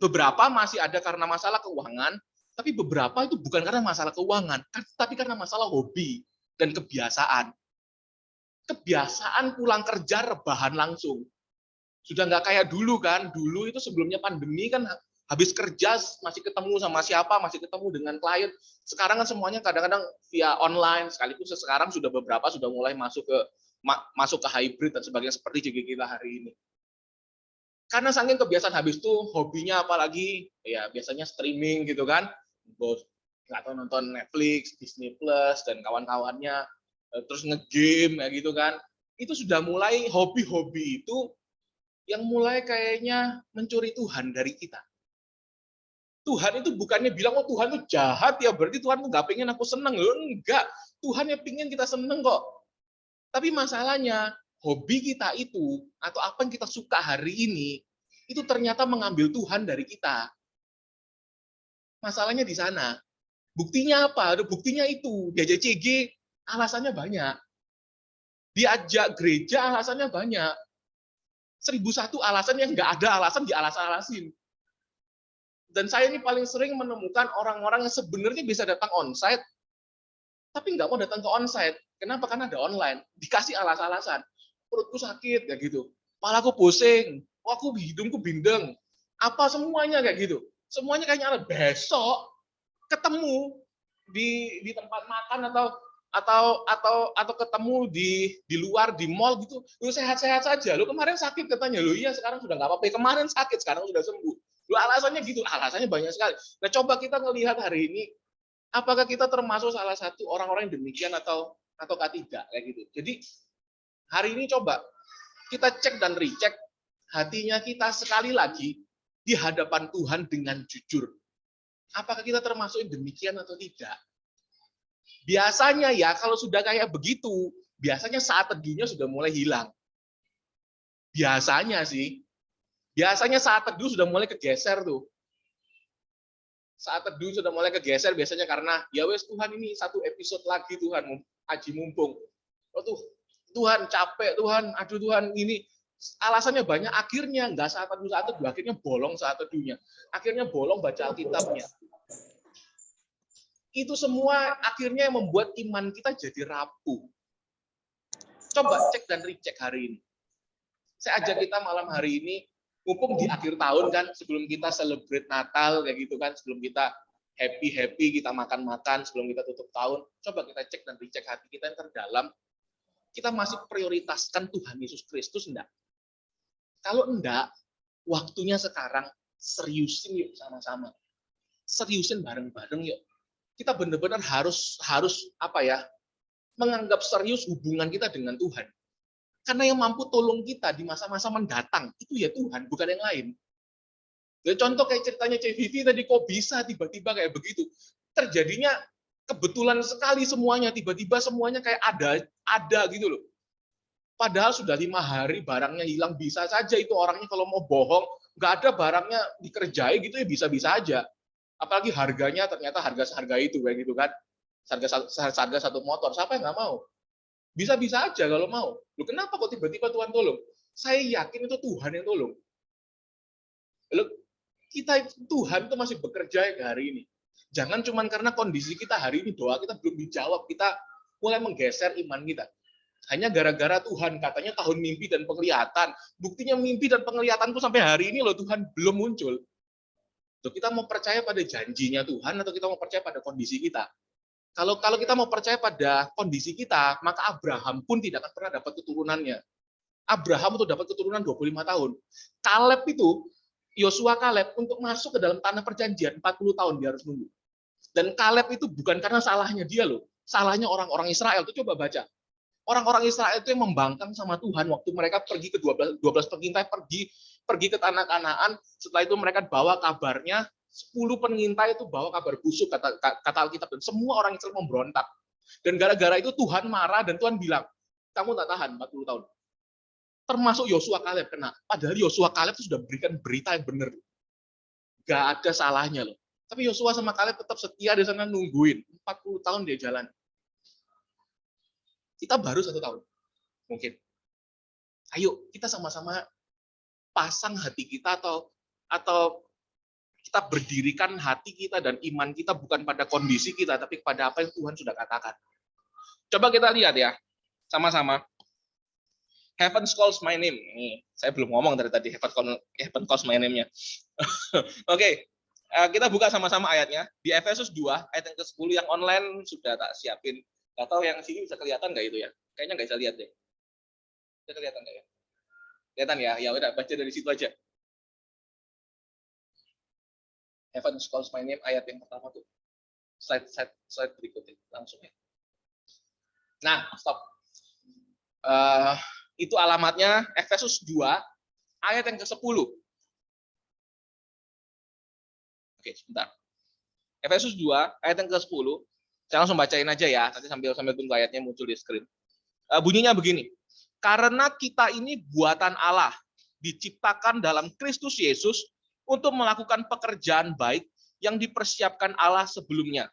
Beberapa masih ada karena masalah keuangan, Tapi beberapa itu bukan karena masalah keuangan, tapi karena masalah hobi dan kebiasaan. Kebiasaan pulang kerja rebahan langsung. Sudah nggak kayak dulu kan. Dulu itu sebelumnya pandemi kan habis kerja masih ketemu sama siapa, masih ketemu dengan klien. Sekarang kan semuanya kadang-kadang via online, sekaligus sekarang sudah beberapa sudah mulai masuk ke hybrid dan sebagainya seperti juga kita hari ini. Karena saking kebiasaan habis itu hobinya apalagi ya biasanya streaming gitu kan, nggak tahu nonton Netflix, Disney Plus dan kawan-kawannya, terus ngegame ya gitu kan, itu sudah mulai hobi-hobi itu yang mulai kayaknya mencuri Tuhan dari kita. Tuhan itu bukannya bilang oh Tuhan itu jahat ya berarti Tuhan tuh nggak pengen aku seneng loh, enggak, Tuhan yang pengen kita seneng kok. Tapi masalahnya hobi kita itu atau apa yang kita suka hari ini itu ternyata mengambil Tuhan dari kita. Masalahnya di sana. Buktinya apa? Buktinya itu diajak CG alasannya banyak. Diajak gereja alasannya banyak. 1001 alasan yang nggak ada alasan dialas-alasin. Dan saya ini paling sering menemukan orang-orang yang sebenarnya bisa datang onsite, tapi nggak mau datang ke onsite. Kenapa? Karena ada online. Dikasih alas-alasan. Perutku sakit, ya gitu. Kepalaku pusing. Aku hidungku bindeng. Apa semuanya kayak gitu. Semuanya kayaknya ada besok ketemu di tempat makan atau ketemu di luar di mall gitu. Lu sehat-sehat saja. Lu kemarin sakit katanya. Lu iya sekarang sudah nggak apa-apa. Kemarin sakit, sekarang sudah sembuh. Lu alasannya gitu. Alasannya banyak sekali. Nah, coba kita ngelihat hari ini apakah kita termasuk salah satu orang-orang yang demikian atau tidak kayak gitu. Jadi hari ini coba kita cek dan recheck hatinya kita sekali lagi di hadapan Tuhan dengan jujur. Apakah kita termasuk yang demikian atau tidak? Biasanya ya kalau sudah kayak begitu, biasanya saat teduhnya sudah mulai hilang. Biasanya sih. Biasanya saat teduh sudah mulai kegeser tuh. Saat teduh sudah mulai kegeser biasanya karena ya wes Tuhan ini satu episode lagi Tuhan aji mumpung. Oh tuh Tuhan capek Tuhan, aduh Tuhan ini alasannya banyak akhirnya nggak saat teduh akhirnya bolong saat teduhnya. Akhirnya bolong baca Alkitabnya. Itu semua akhirnya membuat iman kita jadi rapuh. Coba cek dan recheck hari ini. Saya ajak kita malam hari ini mumpung di akhir tahun kan, sebelum kita celebrate Natal kayak gitu kan, sebelum kita happy kita makan-makan, sebelum kita tutup tahun, coba kita cek dan dicek hati kita yang terdalam. Kita masih prioritaskan Tuhan Yesus Kristus enggak? Kalau enggak, waktunya sekarang seriusin yuk sama-sama. Seriusin bareng-bareng yuk. Kita benar-benar harus apa ya? Menganggap serius hubungan kita dengan Tuhan. Karena yang mampu tolong kita di masa-masa mendatang, itu ya Tuhan, bukan yang lain. Ya, contoh kayak ceritanya CVV tadi, kok bisa tiba-tiba kayak begitu. Terjadinya kebetulan sekali semuanya, tiba-tiba semuanya kayak ada gitu loh. Padahal sudah 5 hari barangnya hilang, bisa saja itu orangnya kalau mau bohong, nggak ada barangnya dikerjai gitu ya bisa-bisa aja. Apalagi harganya ternyata harga itu kayak gitu kan. Harga satu motor, siapa yang nggak mau? Bisa-bisa aja kalau mau. Loh, kenapa kok tiba-tiba Tuhan tolong? Saya yakin itu Tuhan yang tolong. Loh, Tuhan itu masih bekerja hari ini. Jangan cuma karena kondisi kita hari ini, doa kita belum dijawab, kita mulai menggeser iman kita. Hanya gara-gara Tuhan katanya tahun mimpi dan penglihatan. Buktinya mimpi dan penglihatanku sampai hari ini loh Tuhan belum muncul. Loh, kita mau percaya pada janjinya Tuhan atau kita mau percaya pada kondisi kita? Kalau kita mau percaya pada kondisi kita, maka Abraham pun tidak akan pernah dapat keturunannya. Abraham itu dapat keturunan 25 tahun. Kaleb itu, Yosua Kaleb, untuk masuk ke dalam tanah perjanjian, 40 tahun dia harus nunggu. Dan Kaleb itu bukan karena salahnya dia loh. Salahnya orang-orang Israel. Itu coba baca. Orang-orang Israel itu yang membangkang sama Tuhan waktu mereka pergi ke 12 pengintai, pergi ke tanah Kanaan. Setelah itu mereka bawa kabarnya, 10 pengintai itu bawa kabar busuk kata Alkitab, dan semua orang Israel memberontak. Dan gara-gara itu Tuhan marah dan Tuhan bilang, kamu tak tahan 40 tahun. Termasuk Yosua Kaleb kena. Padahal Yosua Kaleb itu sudah berikan berita yang benar. Gak ada salahnya loh. Tapi Yosua sama Kaleb tetap setia di sana nungguin. 40 tahun dia jalan. Kita baru 1 tahun. Mungkin. Ayo kita sama-sama pasang hati kita atau kita berdirikan hati kita dan iman kita bukan pada kondisi kita, tapi pada apa yang Tuhan sudah katakan. Coba kita lihat ya, sama-sama. Heaven calls my name. Nih, saya belum ngomong dari tadi, heaven calls my name-nya. Oke, kita buka sama-sama ayatnya. Di Efesus 2, ayat yang ke-10 yang online sudah tak siapin. Nggak tahu yang sini bisa kelihatan nggak itu ya? Kayaknya nggak bisa lihat deh. Bisa kelihatan nggak ya? Kelihatan ya? Ya udah, baca dari situ aja. Heaven calls my name, ayat yang pertama tuh. Slide berikutnya. Langsung ya. Nah, stop. Itu alamatnya Efesus 2, ayat yang ke-10. Oke, sebentar. Efesus 2, ayat yang ke-10. Saya langsung bacain aja ya, nanti sambil tunggu ayatnya muncul di screen. Bunyinya begini. Karena kita ini buatan Allah, diciptakan dalam Kristus Yesus untuk melakukan pekerjaan baik yang dipersiapkan Allah sebelumnya.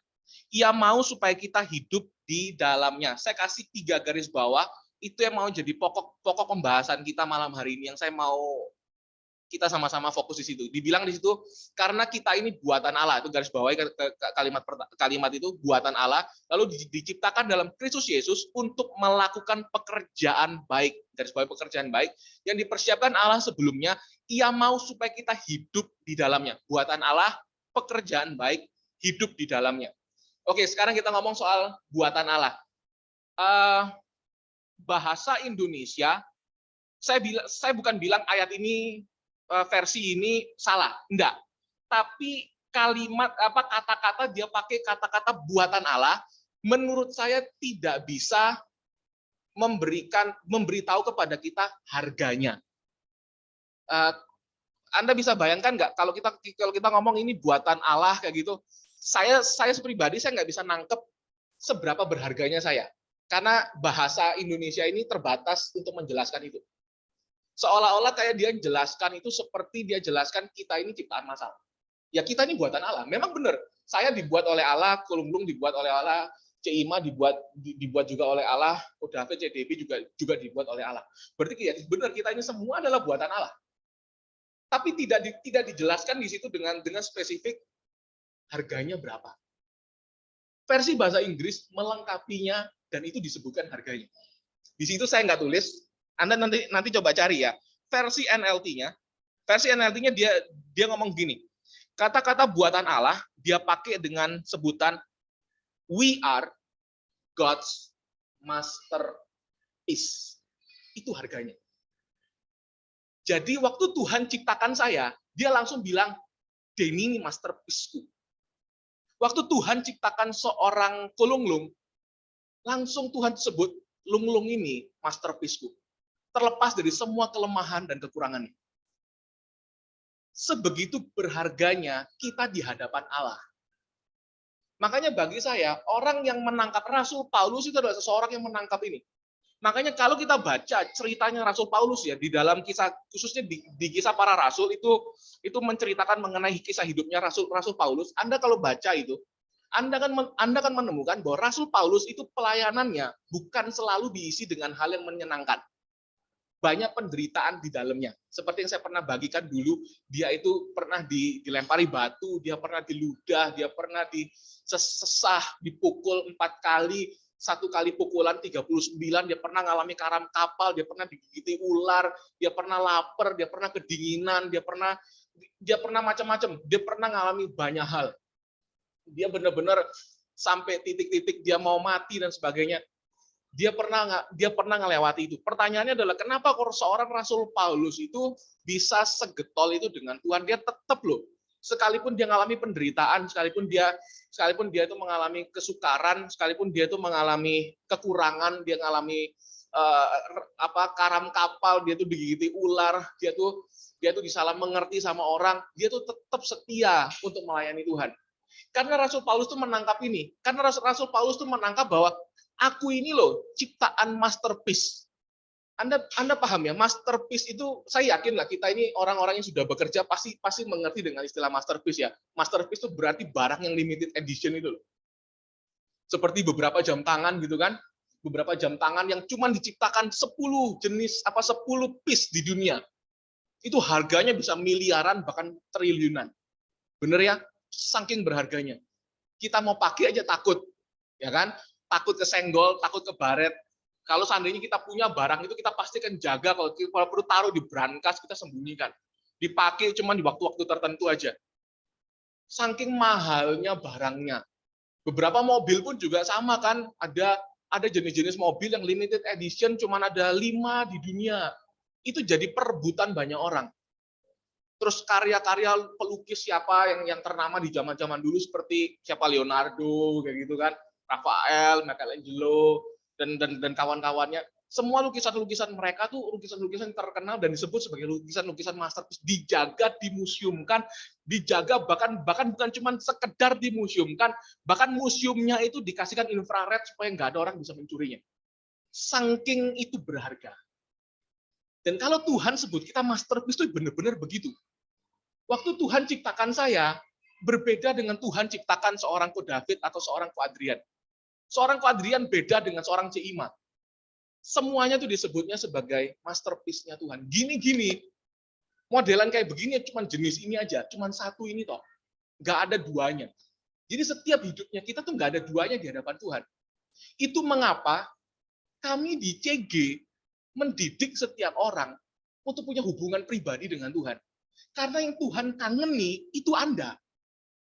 Ia mau supaya kita hidup di dalamnya. Saya kasih 3 garis bawah, itu yang mau jadi pokok pembahasan kita malam hari ini, yang saya mau kita sama-sama fokus di situ. Dibilang di situ, karena kita ini buatan Allah, itu garis bawahi kalimat itu, buatan Allah, lalu diciptakan dalam Kristus Yesus untuk melakukan pekerjaan baik, garis bawahi pekerjaan baik, yang dipersiapkan Allah sebelumnya, ia mau supaya kita hidup di dalamnya. Buatan Allah, pekerjaan baik, hidup di dalamnya. Oke, sekarang kita ngomong soal buatan Allah. Bahasa Indonesia, saya bukan bilang ayat ini, versi ini salah, enggak. Tapi kata-kata dia pakai kata-kata buatan Allah, menurut saya tidak bisa memberitahu kepada kita harganya. Anda bisa bayangkan nggak kalau kita ngomong ini buatan Allah kayak gitu, saya pribadi saya nggak bisa nangkep seberapa berharganya saya, karena bahasa Indonesia ini terbatas untuk menjelaskan itu. Seolah-olah kayak dia jelaskan itu seperti dia jelaskan kita ini ciptaan masal. Ya kita ini buatan Allah. Memang benar. Saya dibuat oleh Allah, Kulumlung dibuat oleh Allah, Cima dibuat juga oleh Allah, David CDB juga dibuat oleh Allah. Berarti ya benar kita ini semua adalah buatan Allah. Tapi tidak dijelaskan di situ dengan spesifik harganya berapa. Versi bahasa Inggris melengkapinya dan itu disebutkan harganya. Di situ saya nggak tulis. Anda nanti coba cari ya. Versi NLT-nya dia ngomong gini. Kata-kata buatan Allah dia pakai dengan sebutan we are God's masterpiece. Itu harganya. Jadi waktu Tuhan ciptakan saya, dia langsung bilang, Denny ini masterpiece-ku. Waktu Tuhan ciptakan seorang Kulunglung, langsung Tuhan sebut Lunglung ini masterpiece-ku. Terlepas dari semua kelemahan dan kekurangannya. Sebegitu berharganya kita di hadapan Allah. Makanya bagi saya, orang yang menangkap Rasul Paulus itu adalah seseorang yang menangkap ini. Makanya kalau kita baca ceritanya Rasul Paulus ya, di dalam kisah, khususnya di kisah para Rasul, itu menceritakan mengenai kisah hidupnya Rasul Paulus. Anda kalau baca itu, Anda kan menemukan bahwa Rasul Paulus itu pelayanannya bukan selalu diisi dengan hal yang menyenangkan. Banyak penderitaan di dalamnya. Seperti yang saya pernah bagikan dulu, dia itu pernah dilempari batu, dia pernah diludah, dia pernah disesah, dipukul 4 kali, 1 kali pukulan 39, dia pernah ngalami karam kapal, dia pernah digigiti ular, dia pernah lapar, dia pernah kedinginan, dia pernah macam-macam, dia pernah ngalami banyak hal. Dia benar-benar sampai titik-titik dia mau mati dan sebagainya. Dia pernah ngelewati itu. Pertanyaannya adalah kenapa seorang Rasul Paulus itu bisa segetol itu dengan Tuhan? Dia tetap loh, sekalipun dia mengalami penderitaan, sekalipun dia itu mengalami kesukaran, sekalipun dia itu mengalami kekurangan, dia mengalami karam kapal, dia itu digigiti ular, dia itu disalah mengerti sama orang, dia itu tetap setia untuk melayani Tuhan. Karena Rasul Paulus itu menangkap ini. Karena Rasul Paulus itu menangkap bahwa aku ini loh ciptaan masterpiece. Anda paham ya, masterpiece itu saya yakin lah kita ini orang-orang yang sudah bekerja pasti mengerti dengan istilah masterpiece ya. Masterpiece itu berarti barang yang limited edition itu loh. Seperti beberapa jam tangan gitu kan. Beberapa jam tangan yang cuma diciptakan 10 jenis 10 piece di dunia. Itu harganya bisa miliaran bahkan triliunan. Bener ya? Saking berharganya. Kita mau pakai aja takut, ya kan? Takut kesenggol, takut kebaret. Kalau seandainya kita punya barang itu, kita pastikan jaga. Kalau perlu taruh di brankas, kita sembunyikan. Dipakai cuma di waktu-waktu tertentu aja. Saking mahalnya barangnya. Beberapa mobil pun juga sama kan, ada jenis-jenis mobil yang limited edition cuma ada 5 di dunia. Itu jadi perebutan banyak orang. Terus karya-karya pelukis siapa yang ternama di zaman-zaman dulu seperti siapa Leonardo kayak gitu kan, Rafael, Michelangelo dan kawan-kawannya. Semua lukisan-lukisan mereka tuh lukisan-lukisan terkenal dan disebut sebagai lukisan-lukisan masterpiece, dijaga, dimuseumkan, dijaga bahkan bukan cuma sekedar dimuseumkan, bahkan museumnya itu dikasihkan infrared supaya nggak ada orang bisa mencurinya. Saking itu berharga. Dan kalau Tuhan sebut kita masterpiece itu benar-benar begitu. Waktu Tuhan ciptakan saya, berbeda dengan Tuhan ciptakan seorang Ko David atau seorang Ko Adrian. Seorang Ko Adrian beda dengan seorang Cima. Semuanya itu disebutnya sebagai masterpiece-nya Tuhan. Gini-gini, modelan kayak begini cuma jenis ini aja, cuma satu ini toh. Nggak ada duanya. Jadi setiap hidupnya kita tuh nggak ada duanya di hadapan Tuhan. Itu mengapa kami di CG mendidik setiap orang untuk punya hubungan pribadi dengan Tuhan. Karena yang Tuhan kangeni itu Anda.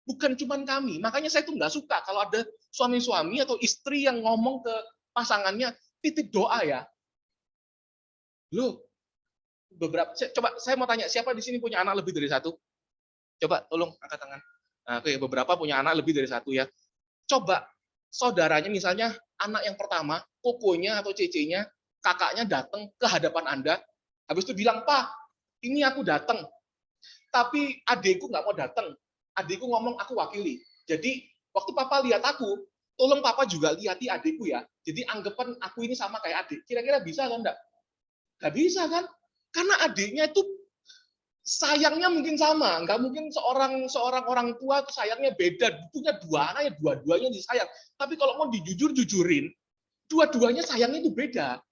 Bukan cuma kami. Makanya saya tuh nggak suka kalau ada suami-suami atau istri yang ngomong ke pasangannya, titip doa ya. Loh, coba saya mau tanya, siapa di sini punya anak lebih dari satu? Coba tolong angkat tangan. Nah, oke, beberapa punya anak lebih dari satu ya. Coba saudaranya misalnya anak yang pertama, kokonya atau cecenya, kakaknya datang ke hadapan Anda, habis itu bilang, "Pak, ini aku datang. Tapi adikku nggak mau datang. Adikku ngomong aku wakili. Jadi waktu papa lihat aku, tolong papa juga lihati adikku ya. Jadi anggapan aku ini sama kayak adik." Kira-kira bisa kan enggak? Nggak bisa kan? Karena adiknya itu sayangnya mungkin sama. Nggak mungkin seorang orang tua sayangnya beda. Punya dua anak ya dua-duanya disayang. Tapi kalau mau dijujur-jujurin, dua-duanya sayangnya itu beda.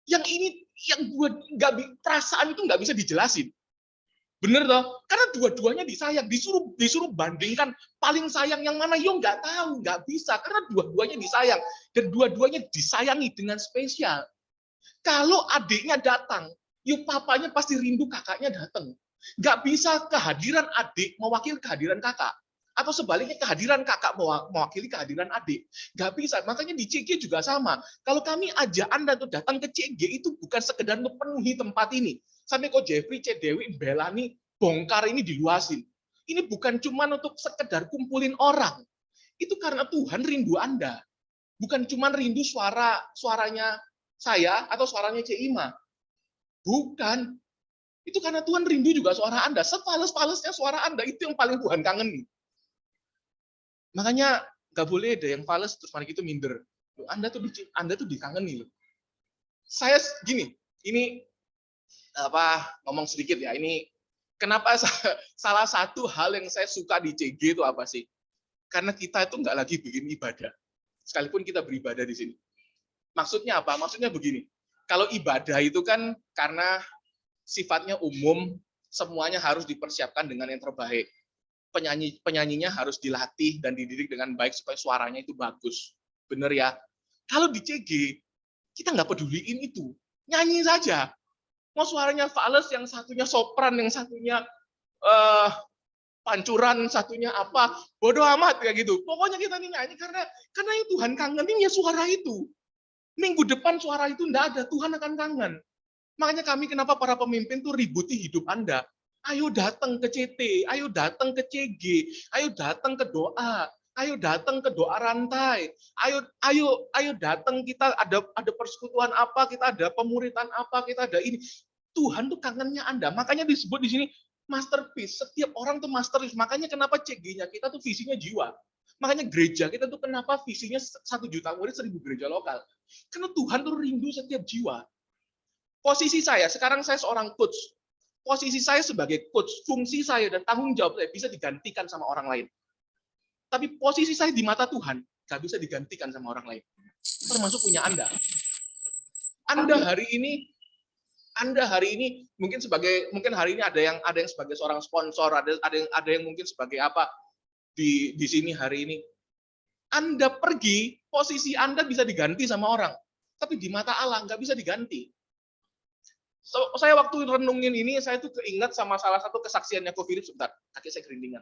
Yang ini yang perasaan itu nggak bisa dijelasin. Bener toh? Karena dua-duanya disayang, disuruh bandingkan paling sayang yang mana, yo nggak tahu, nggak bisa karena dua-duanya disayang dan dua-duanya disayangi dengan spesial. Kalau adiknya datang, yo papanya pasti rindu kakaknya datang. Nggak bisa kehadiran adik mewakili kehadiran kakak. Atau sebaliknya kehadiran kakak mewakili kehadiran adik. Nggak bisa. Makanya di CG juga sama. Kalau kami ajak Anda untuk datang ke CG, itu bukan sekedar untuk penuhi tempat ini. Sampai kok Jeffrey, C. Dewi, Belani, bongkar ini diluasin. Ini bukan cuma untuk sekedar kumpulin orang. Itu karena Tuhan rindu Anda. Bukan cuma rindu suaranya saya atau suaranya Cima. Bukan. Itu karena Tuhan rindu juga suara Anda. Sepales-palesnya suara Anda, itu yang paling Tuhan kangen. Makanya nggak boleh ada yang fales terus mari itu minder. Anda tuh dikangeni loh. Saya gini, ini ngomong sedikit ya. Ini kenapa salah satu hal yang saya suka di CG itu apa sih? Karena kita itu nggak lagi bikin ibadah. Sekalipun kita beribadah di sini. Maksudnya apa? Maksudnya begini. Kalau ibadah itu kan karena sifatnya umum, semuanya harus dipersiapkan dengan yang terbaik. Penyanyinya harus dilatih dan dididik dengan baik supaya suaranya itu bagus. Bener ya? Kalau di CG, kita nggak peduliin itu. Nyanyi saja. Mau suaranya fales, yang satunya sopran, yang satunya pancuran, satunya apa, bodoh amat kayak gitu. Pokoknya kita nyanyi karena yang Tuhan kangenin ya suara itu. Minggu depan suara itu enggak ada, Tuhan akan kangen. Makanya kami kenapa para pemimpin tuh ributi hidup Anda. Ayo datang ke CT, ayo datang ke CG, ayo datang ke doa, ayo datang ke doa rantai, ayo datang, kita ada persekutuan apa, kita ada pemuritan apa, kita ada ini. Tuhan tuh kangennya Anda. Makanya disebut di sini masterpiece. Setiap orang tuh masterpiece. Makanya kenapa CG-nya kita tuh visinya jiwa. Makanya gereja kita tuh kenapa visinya 1 juta murid, 1000 gereja lokal. Karena Tuhan tuh rindu setiap jiwa. Posisi saya, sekarang saya seorang coach. Posisi saya sebagai coach, fungsi saya dan tanggung jawab saya bisa digantikan sama orang lain. Tapi posisi saya di mata Tuhan nggak bisa digantikan sama orang lain. Termasuk punya Anda. Anda hari ini Anda hari ini mungkin hari ini ada yang sebagai seorang sponsor, ada yang mungkin sebagai apa di sini hari ini. Anda pergi, posisi Anda bisa diganti sama orang, tapi di mata Allah nggak bisa diganti. Saya waktu renungin ini, saya tuh keinget sama salah satu kesaksiannya Ko Philip. Sebentar, kaki saya kerindingan.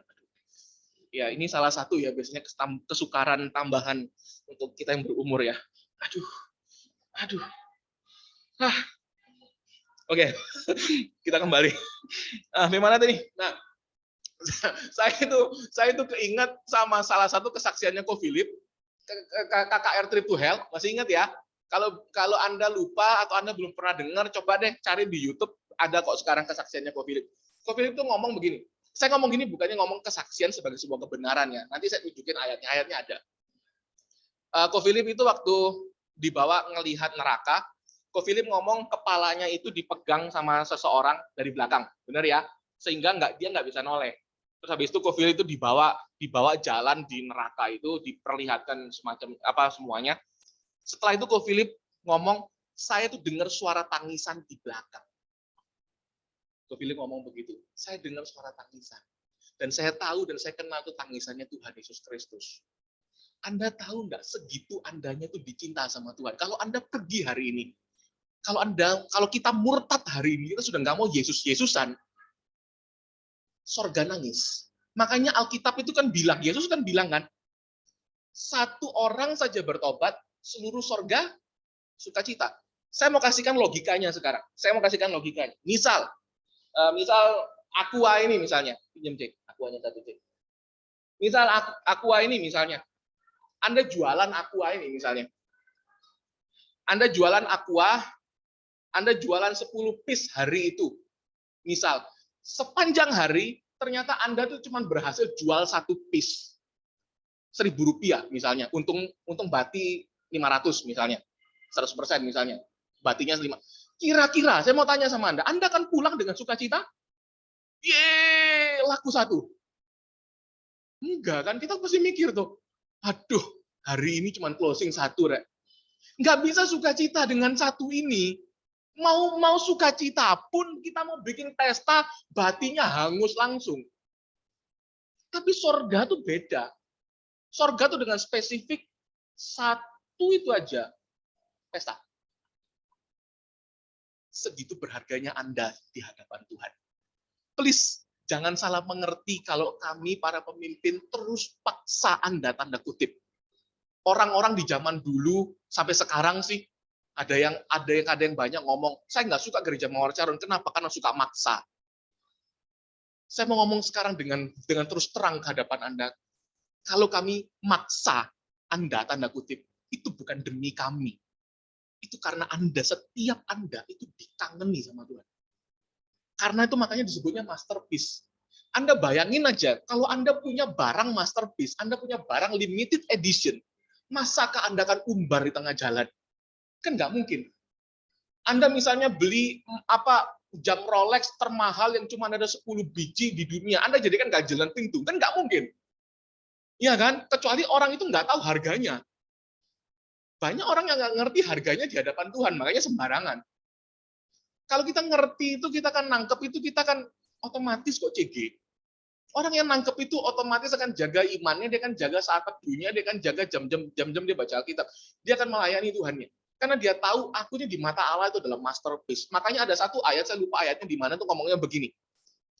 Ya, ini salah satu ya, biasanya kesukaran tambahan untuk kita yang berumur ya. Aduh. Oke, kita kembali. Gimana tadi? Nah, saya itu keinget sama salah satu kesaksiannya Ko Philip, KKR Trip to Hell. Masih ingat ya? Kalau Anda lupa atau Anda belum pernah dengar, coba deh cari di YouTube, ada kok sekarang kesaksiannya Ko Philip. Ko Philip tuh ngomong begini. Saya ngomong gini bukannya ngomong kesaksian sebagai sebuah kebenaran ya. Nanti saya tunjukin ayatnya. Ayatnya ada. Ko Philip itu waktu dibawa ngelihat neraka, Ko Philip ngomong kepalanya itu dipegang sama seseorang dari belakang, benar ya? Sehingga dia nggak bisa noleh. Terus habis itu Ko Philip itu dibawa jalan di neraka itu, diperlihatkan semacam apa semuanya. Setelah itu Ko Philip ngomong, saya tuh dengar suara tangisan di belakang. Ko Philip ngomong begitu, saya dengar suara tangisan. Dan saya tahu dan saya kenal tuh tangisannya Tuhan Yesus Kristus. Anda tahu nggak segitu Andanya tuh dicinta sama Tuhan. Kalau Anda pergi hari ini, kalau kita murtad hari ini, kita sudah nggak mau Yesus-Yesusan, sorga nangis. Makanya Alkitab itu kan bilang, Yesus kan bilang kan, satu orang saja bertobat, seluruh sorga sukacita. Saya mau kasihkan logikanya sekarang. Misal Aqua ini misalnya, pinjam cek, Aquanya satu cek. Misal Aqua ini misalnya, Anda jualan Aqua ini misalnya. Anda jualan Aqua, Anda jualan 10 piece hari itu. Misal, sepanjang hari, ternyata Anda tuh cuma berhasil jual 1 piece. Rp1.000 misalnya, untung bati 500 misalnya, 100% misalnya, batinya 5. Kira-kira, saya mau tanya sama Anda kan pulang dengan sukacita? Yeay, laku 1. Enggak kan, kita pasti mikir tuh, aduh, hari ini cuma closing 1, Rek. Nggak bisa sukacita dengan 1 ini. Mau sukacita pun kita mau bikin pesta, batinya hangus langsung. Tapi sorga tuh beda. Sorga tuh dengan spesifik 1 itu aja, pesta. Segitu berharganya Anda di hadapan Tuhan. Please, jangan salah mengerti kalau kami para pemimpin terus paksa Anda, tanda kutip. Orang-orang di zaman dulu sampai sekarang sih, ada yang banyak ngomong, saya nggak suka gereja Mawar Carun. Kenapa? Karena suka maksa. Saya mau ngomong sekarang dengan terus terang ke hadapan Anda. Kalau kami maksa Anda, tanda kutip, itu bukan demi kami. Itu karena setiap Anda itu dikangeni sama Tuhan. Karena itu makanya disebutnya masterpiece. Anda bayangin aja, kalau Anda punya barang masterpiece, Anda punya barang limited edition, masakah Anda akan umbar di tengah jalan? Kan nggak mungkin. Anda misalnya beli jam Rolex termahal yang cuma ada 10 biji di dunia, Anda jadikan ganjelan pintu, kan nggak mungkin. Iya kan? Kecuali orang itu nggak tahu harganya. Banyak orang yang nggak ngerti harganya di hadapan Tuhan, makanya sembarangan. Kalau kita ngerti itu, kita kan nangkep itu, kita kan otomatis kok CG. Orang yang nangkep itu otomatis akan jaga imannya, dia akan jaga saat teduhnya, dia akan jaga jam-jam dia baca Alkitab. Dia akan melayani Tuhannya. Karena dia tahu akunya di mata Allah itu adalah masterpiece. Makanya ada satu ayat, saya lupa ayatnya di mana tuh ngomongnya begini.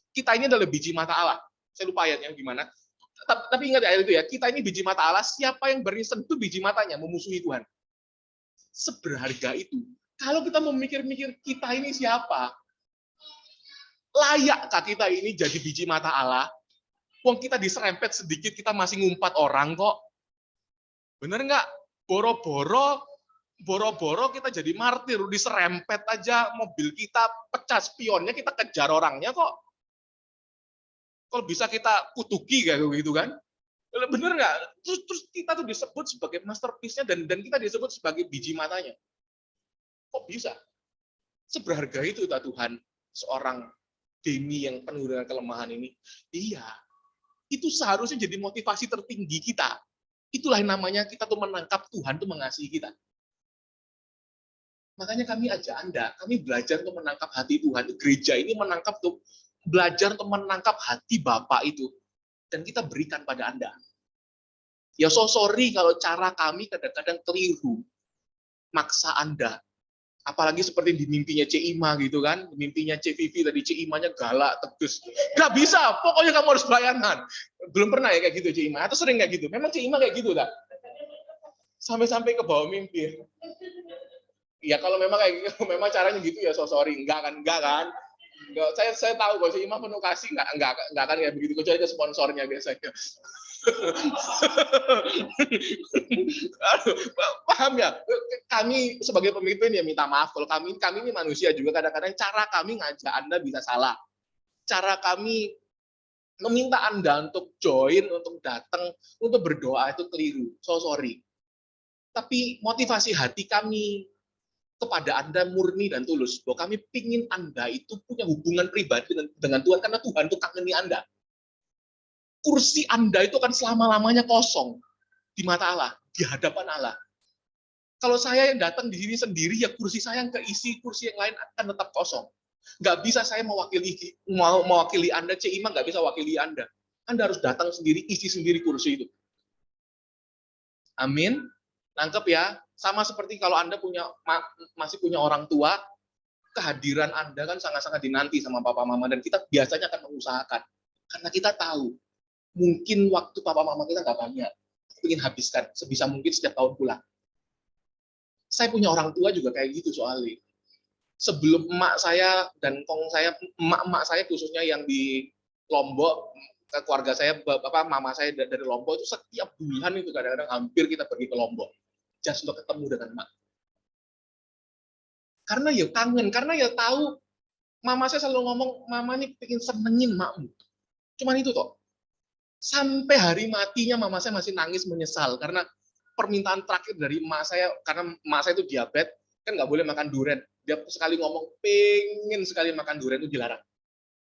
Kita ini adalah biji mata Allah. Saya lupa ayatnya gimana. Tapi ingat ayat itu ya, kita ini biji mata Allah, siapa yang berani sentuh biji matanya memusuhi Tuhan. Seberharga itu. Kalau kita memikir-mikir kita ini siapa? Layakkah kita ini jadi biji mata Allah? Wong kita diserempet sedikit, kita masih ngumpat orang kok. Bener nggak? Boro-boro kita jadi martir, diserempet aja mobil kita, pecah spionnya, kita kejar orangnya kok. Kalau bisa kita kutuki kayak gitu kan? Bener nggak? Terus kita tuh disebut sebagai masterpiece-nya dan kita disebut sebagai biji matanya. Kok bisa? Seberharga itu tak Tuhan seorang Demi yang penuh dengan kelemahan ini? Iya. Itu seharusnya jadi motivasi tertinggi kita. Itulah yang namanya kita tuh menangkap Tuhan tuh mengasihi kita. Makanya kami ajak Anda, kami belajar untuk menangkap hati Tuhan. Gereja ini belajar untuk menangkap hati Bapa itu. Dan kita berikan pada Anda. Ya sorry kalau cara kami kadang-kadang keliru. Maksa Anda. Apalagi seperti di mimpinya C. Ima gitu kan. Mimpinya C. Vivi tadi, C. Imanya galak, tegas. Gak bisa, pokoknya kamu harus pelayanan. Belum pernah ya kayak gitu C. Ima? Atau sering kayak gitu? Memang C. Ima kayak gitu tak? Sampai-sampai ke bawah mimpi. Ya kalau memang kayak gitu, memang caranya gitu ya sorry. Enggak kan? Enggak, saya tahu kalau C. Ima penuh kasih, enggak akan kayak begitu. Kecuali ke sponsornya biasanya. Paham ya? Kami sebagai pemimpin ya minta maaf kalau kami ini manusia juga, kadang-kadang cara kami ngajak Anda bisa salah. Cara kami meminta Anda untuk join, untuk datang, untuk berdoa itu keliru. Sorry. Tapi motivasi hati kami kepada Anda murni dan tulus. Bahwa kami pingin Anda itu punya hubungan pribadi dengan Tuhan, karena Tuhan itu kangeni Anda. Kursi Anda itu akan selama-lamanya kosong di mata Allah, di hadapan Allah. Kalau saya yang datang di sini sendiri, ya kursi saya yang keisi, kursi yang lain akan tetap kosong. Nggak bisa saya mewakili Anda, C. Ima nggak bisa wakili Anda. Anda harus datang sendiri, isi sendiri kursi itu. Amin. Nangkep ya? Sama seperti kalau Anda masih punya orang tua, kehadiran Anda kan sangat-sangat dinanti sama papa mama, dan kita biasanya akan mengusahakan. Karena kita tahu, mungkin waktu papa mama kita nggak banyak, ingin habiskan sebisa mungkin setiap tahun pulang. Saya punya orang tua juga kayak gitu soalnya. Sebelum emak saya dan kong saya, emak saya khususnya yang di Lombok, keluarga saya, mama saya dari Lombok itu setiap bulan itu kadang-kadang hampir kita pergi ke Lombok, just untuk ketemu dengan emak. Karena ya kangen, karena ya tahu, mama saya selalu ngomong, mama ini pengen senengin makmu. Cuman itu toh. Sampai hari matinya mama saya masih nangis menyesal karena permintaan terakhir dari emak saya, karena emak saya itu diabetes, kan nggak boleh makan durian. Dia sekali ngomong pengen sekali makan durian itu dilarang.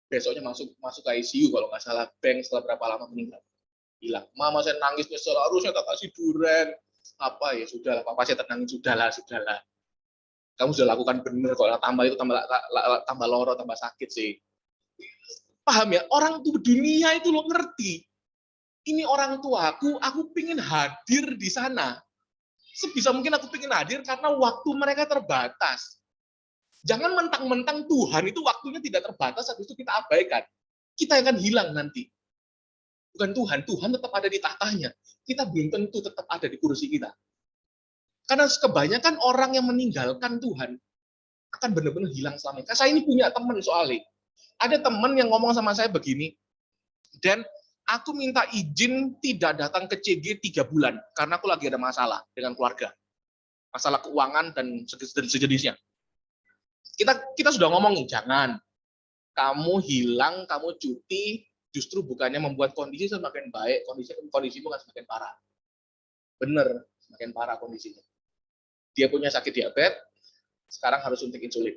Besoknya masuk ICU kalau nggak salah, setelah berapa lama meninggal. Hilang. Mama saya nangis nyesel, harusnya tak kasih durian. Apa ya sudahlah, papa saya tenang, sudahlah. Kamu sudah lakukan benar, kalau tambah itu tambah loro, tambah sakit sih. Paham ya? Orang tuh dunia itu lo ngerti. Ini orang tuaku, aku pingin hadir di sana. Sebisa mungkin aku pingin hadir karena waktu mereka terbatas. Jangan mentang-mentang Tuhan itu waktunya tidak terbatas, habis itu kita abaikan. Kita akan hilang nanti. Bukan Tuhan tetap ada di tahtanya. Kita belum tentu tetap ada di kursi kita. Karena kebanyakan orang yang meninggalkan Tuhan akan benar-benar hilang selamanya. Saya ini punya teman soalnya. Ada teman yang ngomong sama saya begini, dan aku minta izin tidak datang ke CG 3 bulan, karena aku lagi ada masalah dengan keluarga. Masalah keuangan dan sejenisnya. Kita sudah ngomong, jangan. Kamu hilang, kamu cuti, justru bukannya membuat kondisi semakin baik, kondisimu akan semakin parah. Bener, semakin parah kondisinya. Dia punya sakit diabetes, sekarang harus suntik insulin.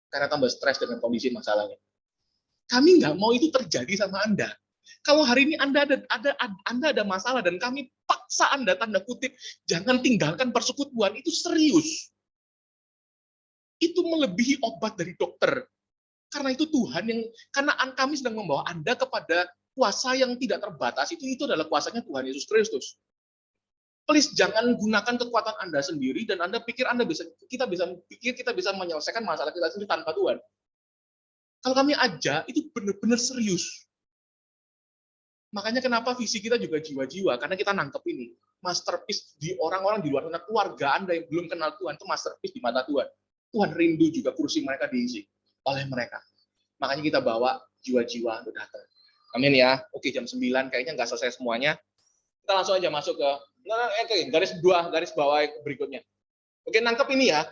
Karena tambah stres dengan kondisi masalahnya. Kami nggak mau itu terjadi sama Anda. Kalau hari ini Anda ada masalah dan kami paksa Anda, tanda kutip, jangan tinggalkan persekutuan, itu serius. Itu melebihi obat dari dokter. Karena itu Tuhan karena kami sedang membawa Anda kepada kuasa yang tidak terbatas, itu adalah kuasanya Tuhan Yesus Kristus. Please jangan gunakan kekuatan Anda sendiri dan Anda pikir kita bisa menyelesaikan masalah kita sendiri tanpa Tuhan. Kalau kami aja itu benar-benar serius. Makanya kenapa visi kita juga jiwa-jiwa, karena kita nangkep ini masterpiece di orang-orang di luar sana, keluarga Anda yang belum kenal Tuhan itu masterpiece di mata Tuhan. Tuhan rindu juga kursi mereka diisi oleh mereka. Makanya kita bawa jiwa-jiwa untuk datang. Amin ya. Oke, jam 9 kayaknya nggak selesai semuanya. Kita langsung aja masuk ke garis bawah berikutnya. Oke, nangkep ini ya.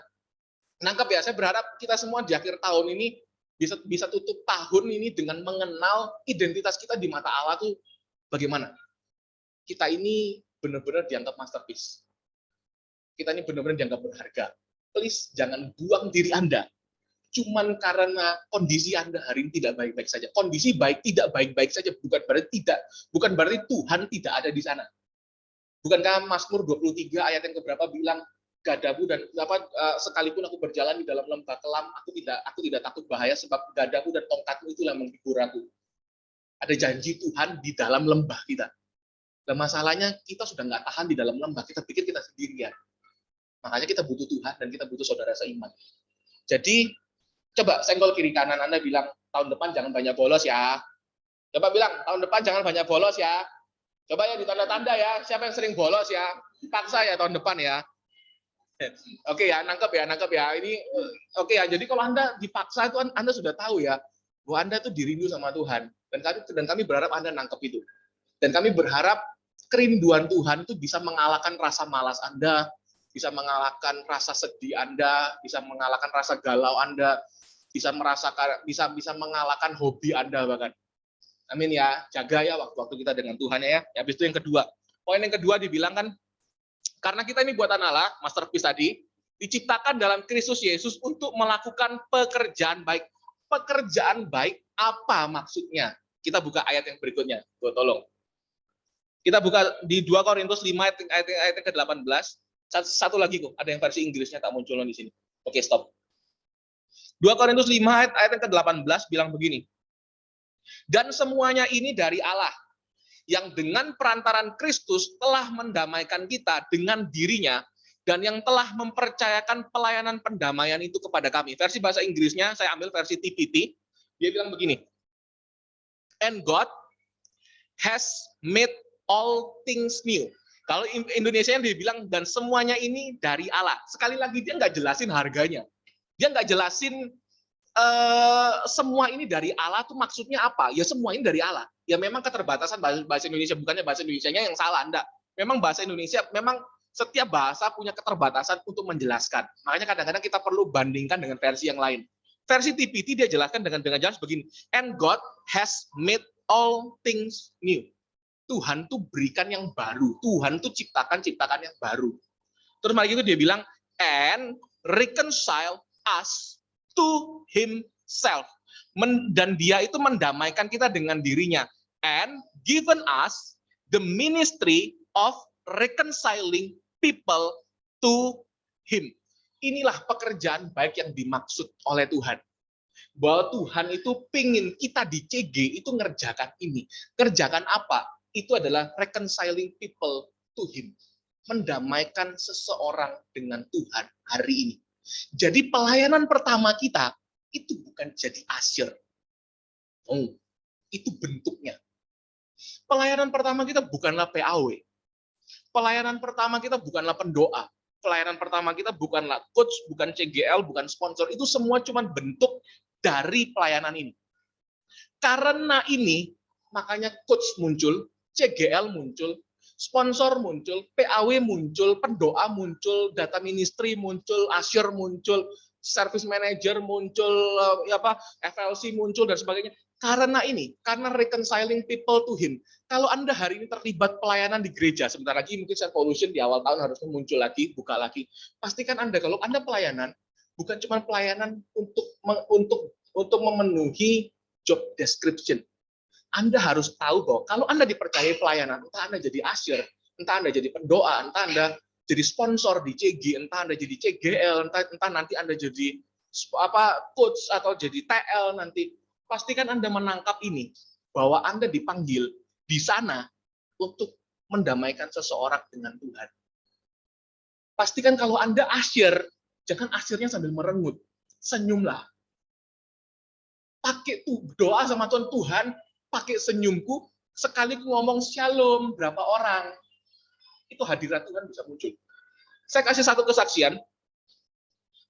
Nangkep ya. Saya berharap kita semua di akhir tahun ini bisa tutup tahun ini dengan mengenal identitas kita di mata Allah tuh bagaimana. Kita ini benar-benar dianggap masterpiece. Kita ini benar-benar dianggap berharga. Please jangan buang diri Anda. Cuman karena kondisi Anda hari ini tidak baik-baik saja. Kondisi baik tidak baik-baik saja bukan berarti Tuhan tidak ada di sana. Bukankah Mazmur 23 ayat yang keberapa bilang, gadamu dan sekalipun aku berjalan di dalam lembah kelam, aku tidak takut bahaya sebab gadamu dan tongkatmu itulah menghibur aku. Ada janji Tuhan di dalam lembah kita. Dan masalahnya kita sudah nggak tahan di dalam lembah, kita pikir kita sendirian. Makanya kita butuh Tuhan dan kita butuh saudara seiman. Jadi coba senggol kiri kanan Anda bilang, tahun depan jangan banyak bolos ya. Coba bilang, tahun depan jangan banyak bolos ya. Coba ya ditanda-tanda ya, siapa yang sering bolos ya, paksa ya tahun depan ya. Oke ya, nangkep ya. Ini oke ya. Jadi kalau Anda dipaksa itu Anda sudah tahu ya, bahwa Anda itu dirindu sama Tuhan. Dan kami berharap Anda nangkep itu. Dan kami berharap kerinduan Tuhan itu bisa mengalahkan rasa malas Anda, bisa mengalahkan rasa sedih Anda, bisa mengalahkan rasa galau Anda, bisa mengalahkan hobi Anda bahkan. Amin ya. Jaga ya waktu-waktu kita dengan Tuhan ya. Habis itu yang kedua. Poin yang kedua dibilang kan, karena kita ini buatan Allah, masterpiece tadi, diciptakan dalam Kristus Yesus untuk melakukan pekerjaan baik. Pekerjaan baik apa maksudnya? Kita buka ayat yang berikutnya. Tolong. Kita buka di 2 Korintus 5 ayat ke-18. Satu lagi kok, ada yang versi Inggrisnya tak muncul di sini. Oke, stop. 2 Korintus 5 ayat ke-18 bilang begini. Dan semuanya ini dari Allah, yang dengan perantaran Kristus telah mendamaikan kita dengan dirinya, dan yang telah mempercayakan pelayanan pendamaian itu kepada kami. Versi bahasa Inggrisnya, saya ambil versi TPT, dia bilang begini, and God has made all things new. Kalau Indonesia dia bilang, dan semuanya ini dari Allah. Sekali lagi, dia nggak jelasin harganya. Dia nggak jelasin semua ini dari Allah tuh maksudnya apa? Ya semua ini dari Allah. Ya memang keterbatasan bahasa Indonesia, bukannya bahasa Indonesianya yang salah Anda. Memang bahasa Indonesia, memang setiap bahasa punya keterbatasan untuk menjelaskan. Makanya kadang-kadang kita perlu bandingkan dengan versi yang lain. Versi TPT dia jelaskan dengan jelas begini. And God has made all things new. Tuhan tuh berikan yang baru. Tuhan tuh ciptakan yang baru. Terus lagi itu dia bilang, and reconcile us to himself. Dan dia itu mendamaikan kita dengan dirinya. And given us the ministry of reconciling people to him. Inilah pekerjaan baik yang dimaksud oleh Tuhan. Bahwa Tuhan itu pingin kita di CG itu ngerjakan ini. Kerjakan apa? Itu adalah reconciling people to him. Mendamaikan seseorang dengan Tuhan hari ini. Jadi pelayanan pertama kita itu bukan jadi asyir. Oh, itu bentuknya. Pelayanan pertama kita bukanlah PAW. Pelayanan pertama kita bukanlah pendoa. Pelayanan pertama kita bukanlah coach, bukan CGL, bukan sponsor. Itu semua cuma bentuk dari pelayanan ini. Karena ini, makanya coach muncul, CGL muncul, sponsor muncul, PAW muncul, pendoa muncul, data ministry muncul, asyir muncul, service manager muncul, FLC muncul dan sebagainya. Karena ini, karena reconciling people to him. Kalau Anda hari ini terlibat pelayanan di gereja, sebentar lagi mungkin Solution di awal tahun harusnya muncul lagi, buka lagi. Pastikan Anda kalau Anda pelayanan, bukan cuma pelayanan untuk memenuhi job description. Anda harus tahu bahwa kalau Anda dipercayai pelayanan, entah Anda jadi asyir, entah Anda jadi pendoa, entah Anda jadi sponsor di CG, entah Anda jadi CGL, entah nanti Anda jadi coach atau jadi TL nanti, pastikan Anda menangkap ini, bahwa Anda dipanggil di sana untuk mendamaikan seseorang dengan Tuhan. Pastikan kalau Anda asyir, jangan asyirnya sambil merengut, senyumlah. Pakai doa sama Tuhan, pakai senyumku, sekali ngomong shalom, berapa orang, itu hadirat Tuhan bisa muncul. Saya kasih satu kesaksian.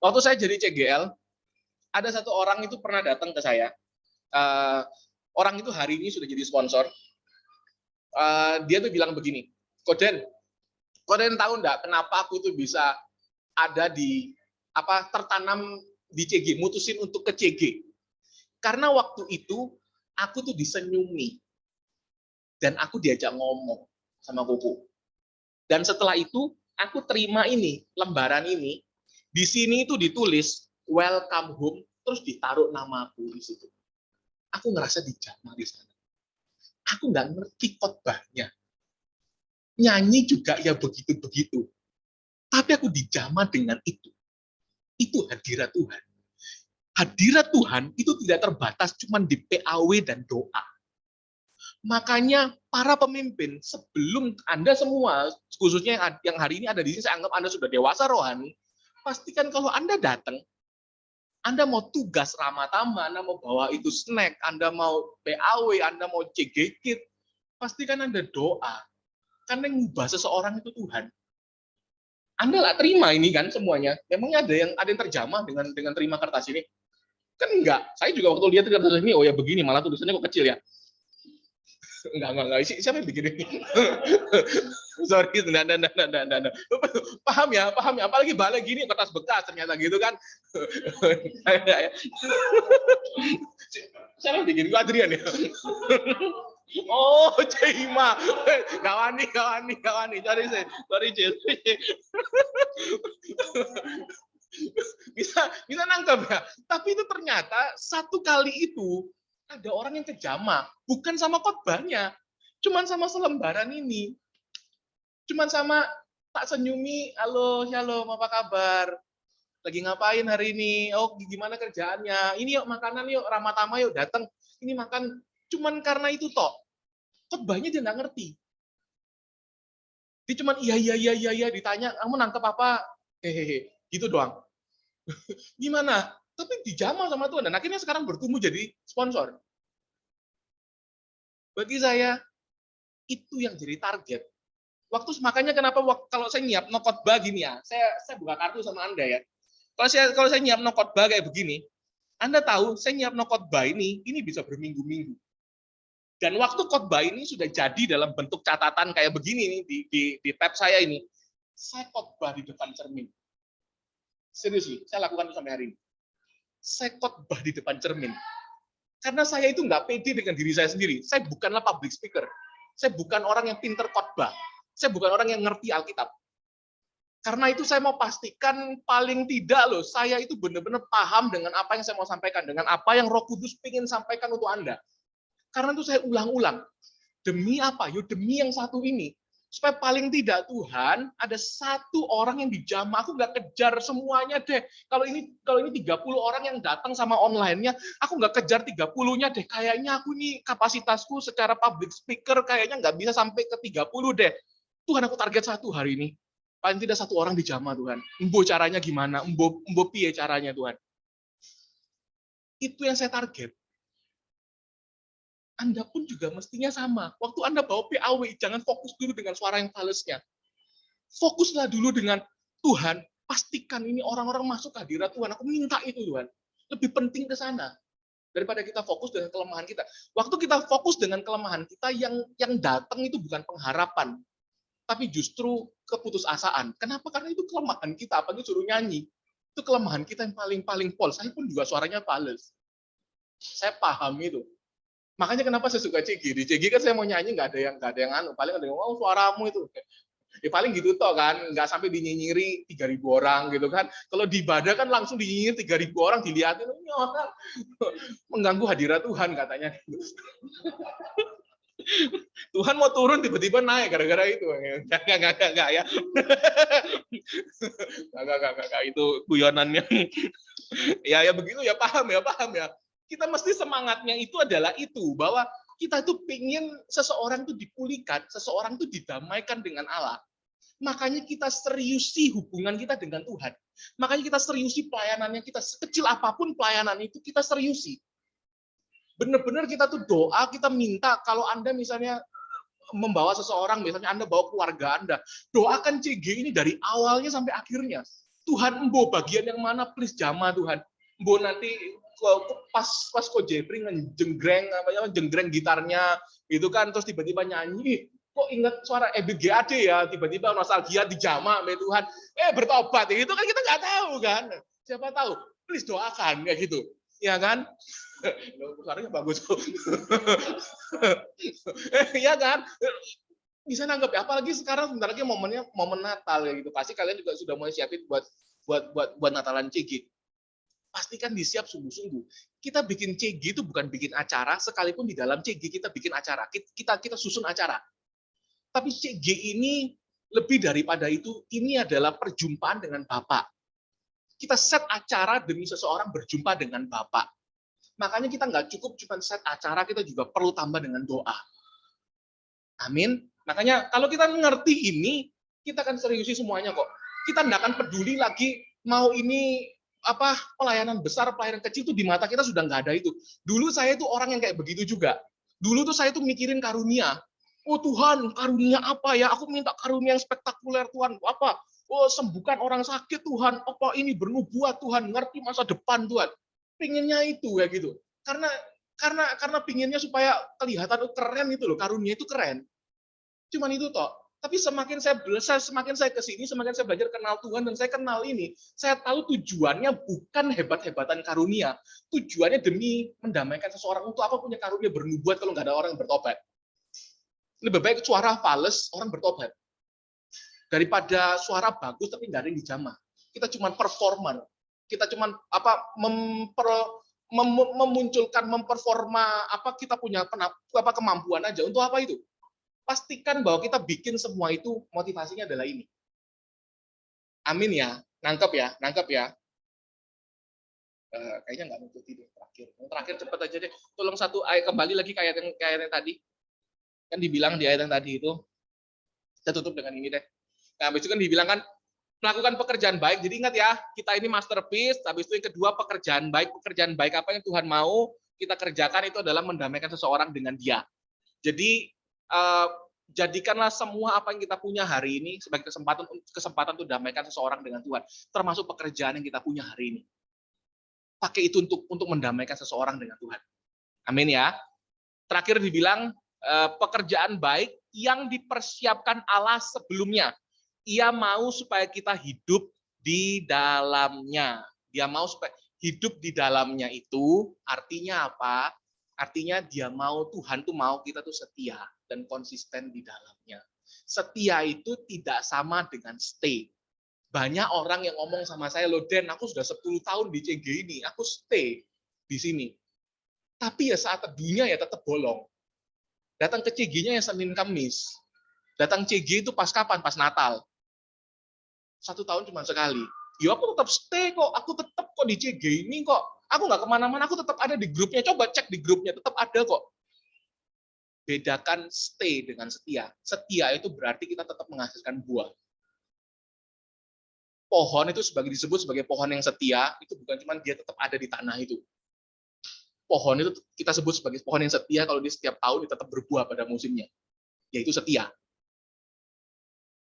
Waktu saya jadi CGL, ada satu orang itu pernah datang ke saya. Orang itu hari ini sudah jadi sponsor. Dia tuh bilang begini, Koden tahu nggak kenapa aku tuh bisa ada tertanam di CG, mutusin untuk ke CG. Karena waktu itu aku tuh disenyumi dan aku diajak ngomong sama Kuku. Dan setelah itu aku terima ini, lembaran ini. Di sini itu ditulis welcome home, terus ditaruh namaku di situ. Aku ngerasa dijamah di sana. Aku nggak ngerti khotbahnya. Nyanyi juga ya begitu-begitu. Tapi aku dijamah dengan itu. Itu hadirat Tuhan. Hadirat Tuhan itu tidak terbatas cuma di PAW dan doa. Makanya para pemimpin, sebelum Anda semua, khususnya yang hari ini ada di sini, saya anggap Anda sudah dewasa rohani, pastikan kalau Anda datang, Anda mau tugas Ramatama, Anda mau bawa itu snack, Anda mau PAW, Anda mau CGKit, pastikan Anda doa. Karena yang mengubah seseorang itu Tuhan. Anda nggak terima ini kan semuanya. Memangnya ada yang terjamah dengan terima kertas ini? Kan enggak. Saya juga waktu lihat kertas ini, oh ya begini, malah tulisannya kok kecil ya. Enggak. Siapa yang bikin ini? Sorry, enggak. Paham ya. Apalagi balik gini, kertas bekas ternyata gitu kan. Siapa yang bikin? Adrian ya? Oh, Cima. Gawani. Sorry, Cil. Bisa nangkep ya. Tapi itu ternyata satu kali itu ada orang yang kejama, bukan sama khotbahnya, cuman sama selembaran ini. Cuman sama tak senyumi, halo, shalom, apa kabar? Lagi ngapain hari ini? Oh, gimana kerjaannya? Ini yuk makanan yuk, Ramatama yuk datang. Ini makan. Cuman karena itu toh. Khotbahnya dia nggak ngerti. Dia cuman iya ditanya, kamu nangkep apa? Hehehe, gitu doang. Gimana? Tapi dijamah sama Tuhan dan akhirnya sekarang bertumbuh jadi sponsor. Bagi saya itu yang jadi target. Makanya kenapa kalau saya nyiap no khotbah gini ya, saya buka kartu sama Anda ya. Kalau saya nyiap no khotbah kayak begini, Anda tahu saya nyiap no khotbah ini bisa berminggu-minggu. Dan waktu khotbah ini sudah jadi dalam bentuk catatan kayak begini nih di tab saya ini. Saya khotbah di depan cermin. Serius nih, saya lakukan itu sampai hari ini. Saya khotbah di depan cermin. Karena saya itu nggak pede dengan diri saya sendiri. Saya bukanlah public speaker. Saya bukan orang yang pinter khotbah. Saya bukan orang yang ngerti Alkitab. Karena itu saya mau pastikan paling tidak loh, saya itu benar-benar paham dengan apa yang saya mau sampaikan, dengan apa yang Roh Kudus ingin sampaikan untuk Anda. Karena itu saya ulang-ulang. Demi apa? Yo demi yang satu ini. Supaya paling tidak Tuhan, ada satu orang yang dijamah. Aku nggak kejar semuanya deh. Kalau ini 30 orang yang datang sama online-nya, aku nggak kejar 30-nya deh. Kayaknya aku nih kapasitasku secara public speaker kayaknya nggak bisa sampai ke 30 deh. Tuhan, aku target satu hari ini. Paling tidak satu orang dijamah Tuhan. Embo caranya gimana? Embo piye caranya Tuhan? Itu yang saya target. Anda pun juga mestinya sama. Waktu Anda bawa PAW, jangan fokus dulu dengan suara yang falesnya. Fokuslah dulu dengan Tuhan, pastikan ini orang-orang masuk ke hadirat Tuhan. Aku minta itu Tuhan. Lebih penting ke sana daripada kita fokus dengan kelemahan kita. Waktu kita fokus dengan kelemahan kita, yang datang itu bukan pengharapan, tapi justru keputusasaan. Kenapa? Karena itu kelemahan kita. Apalagi suruh nyanyi, itu kelemahan kita yang paling pol. Saya pun juga suaranya fales. Saya paham itu. Makanya kenapa saya suka CG. Di CG kan saya mau nyanyi nggak ada yang anu, paling ada yang oh suaramu itu. Ya paling gitu toh kan, nggak sampai dinyinyiri 3.000 orang gitu kan. Kalau di ibadah kan langsung dinyinyiri 3.000 orang, dilihatin ini orang mengganggu hadirat Tuhan katanya. Tuhan mau turun tiba-tiba naik gara-gara itu. Enggak ya. Enggak itu guyonannya. Ya begitu ya, paham ya. Kita mesti semangatnya itu adalah itu, bahwa kita itu pingin seseorang itu dipulihkan, seseorang itu didamaikan dengan Allah. Makanya kita seriusi hubungan kita dengan Tuhan. Makanya kita seriusi pelayanannya kita, sekecil apapun pelayanan itu kita seriusi. Benar-benar kita tuh doa, kita minta kalau Anda misalnya membawa seseorang, misalnya Anda bawa keluarga Anda, doakan CG ini dari awalnya sampai akhirnya. Tuhan, embo bagian yang mana please jamah Tuhan. Embo nanti pas Ko Jeffrey jenggreng gitarnya gitu kan, terus tiba-tiba nyanyi, kok ingat suara Ebit GAD ya, tiba-tiba nostalgia dijamah oleh Tuhan, bertobat, itu kan kita nggak tahu kan, siapa tahu, please doakan kayak gitu, ya kan? Suaranya bagus. Ya kan? Bisa nanggap ya, apalagi sekarang sebentar lagi momen Natal ya gitu. Pasti kalian juga sudah mulai siapin buat Natalan CG. Pastikan disiap sungguh-sungguh. Kita bikin CG itu bukan bikin acara, sekalipun di dalam CG kita bikin acara. Kita susun acara. Tapi CG ini Lebih daripada itu, ini adalah perjumpaan dengan Bapa. Kita set acara demi seseorang berjumpa dengan Bapa. Makanya kita nggak cukup cuma set acara, kita juga perlu tambah dengan doa. Amin. Makanya kalau kita ngerti ini, kita akan seriusi semuanya kok. Kita nggak akan peduli lagi mau ini apa pelayanan besar, pelayanan kecil itu di mata kita sudah nggak ada itu. Dulu saya itu orang yang kayak begitu juga. Dulu tuh saya tuh mikirin karunia. Oh Tuhan, karunia apa ya? Aku minta karunia yang spektakuler Tuhan. Apa? Oh sembuhkan orang sakit Tuhan. Apa ini bernubuat Tuhan? Ngerti masa depan Tuhan. Pinginnya itu kayak gitu. Karena pinginnya supaya kelihatan keren itu loh. Karunia itu keren. Cuman itu toh. Tapi semakin saya kesini, semakin saya belajar kenal Tuhan dan saya kenal ini, saya tahu tujuannya bukan hebat-hebatan karunia, tujuannya demi mendamaikan seseorang. Untuk apa punya karunia bernubuat kalau nggak ada orang yang bertobat? Lebih baik suara fales orang bertobat daripada suara bagus tapi nggak ada yang dijamah. Kita cuma performan, kita cuma memunculkan memperforma apa kita punya kemampuan aja. Untuk apa itu? Pastikan bahwa kita bikin semua itu motivasinya adalah ini. Amin ya, nangkep ya. Kayaknya nggak ngerti deh terakhir. Yang terakhir cepat aja deh. Tolong satu ayat kembali lagi ke ayat yang tadi. Kan dibilang di ayat yang tadi itu. Saya tutup dengan ini deh. Nah, habis itu kan dibilang kan melakukan pekerjaan baik. Jadi ingat ya, kita ini masterpiece. Habis itu yang kedua pekerjaan baik. Pekerjaan baik apa yang Tuhan mau kita kerjakan itu adalah mendamaikan seseorang dengan Dia. Jadi jadikanlah semua apa yang kita punya hari ini sebagai kesempatan untuk damaikan seseorang dengan Tuhan, termasuk pekerjaan yang kita punya hari ini. Pakai itu untuk mendamaikan seseorang dengan Tuhan. Amin ya. Terakhir dibilang pekerjaan baik yang dipersiapkan Allah sebelumnya. Ia mau supaya kita hidup di dalamnya. Dia mau supaya hidup di dalamnya itu artinya apa? Artinya Tuhan tuh mau kita tuh setia dan konsisten di dalamnya. Setia itu tidak sama dengan stay. Banyak orang yang ngomong sama saya, loh Den, aku sudah 10 tahun di CG ini, aku stay di sini. Tapi ya saat teduhnya ya tetap bolong. Datang ke CG-nya ya Senin Kamis. Datang CG itu pas kapan? Pas Natal. 1 tahun cuma sekali. Ya aku tetap stay kok, aku tetap kok di CG ini kok. Aku nggak kemana-mana, aku tetap ada di grupnya. Coba cek di grupnya, tetap ada kok. Bedakan stay dengan setia. Setia itu berarti kita tetap menghasilkan buah. Pohon itu disebut sebagai pohon yang setia, itu bukan cuma dia tetap ada di tanah itu. Pohon itu kita sebut sebagai pohon yang setia kalau dia setiap tahun dia tetap berbuah pada musimnya. Yaitu setia.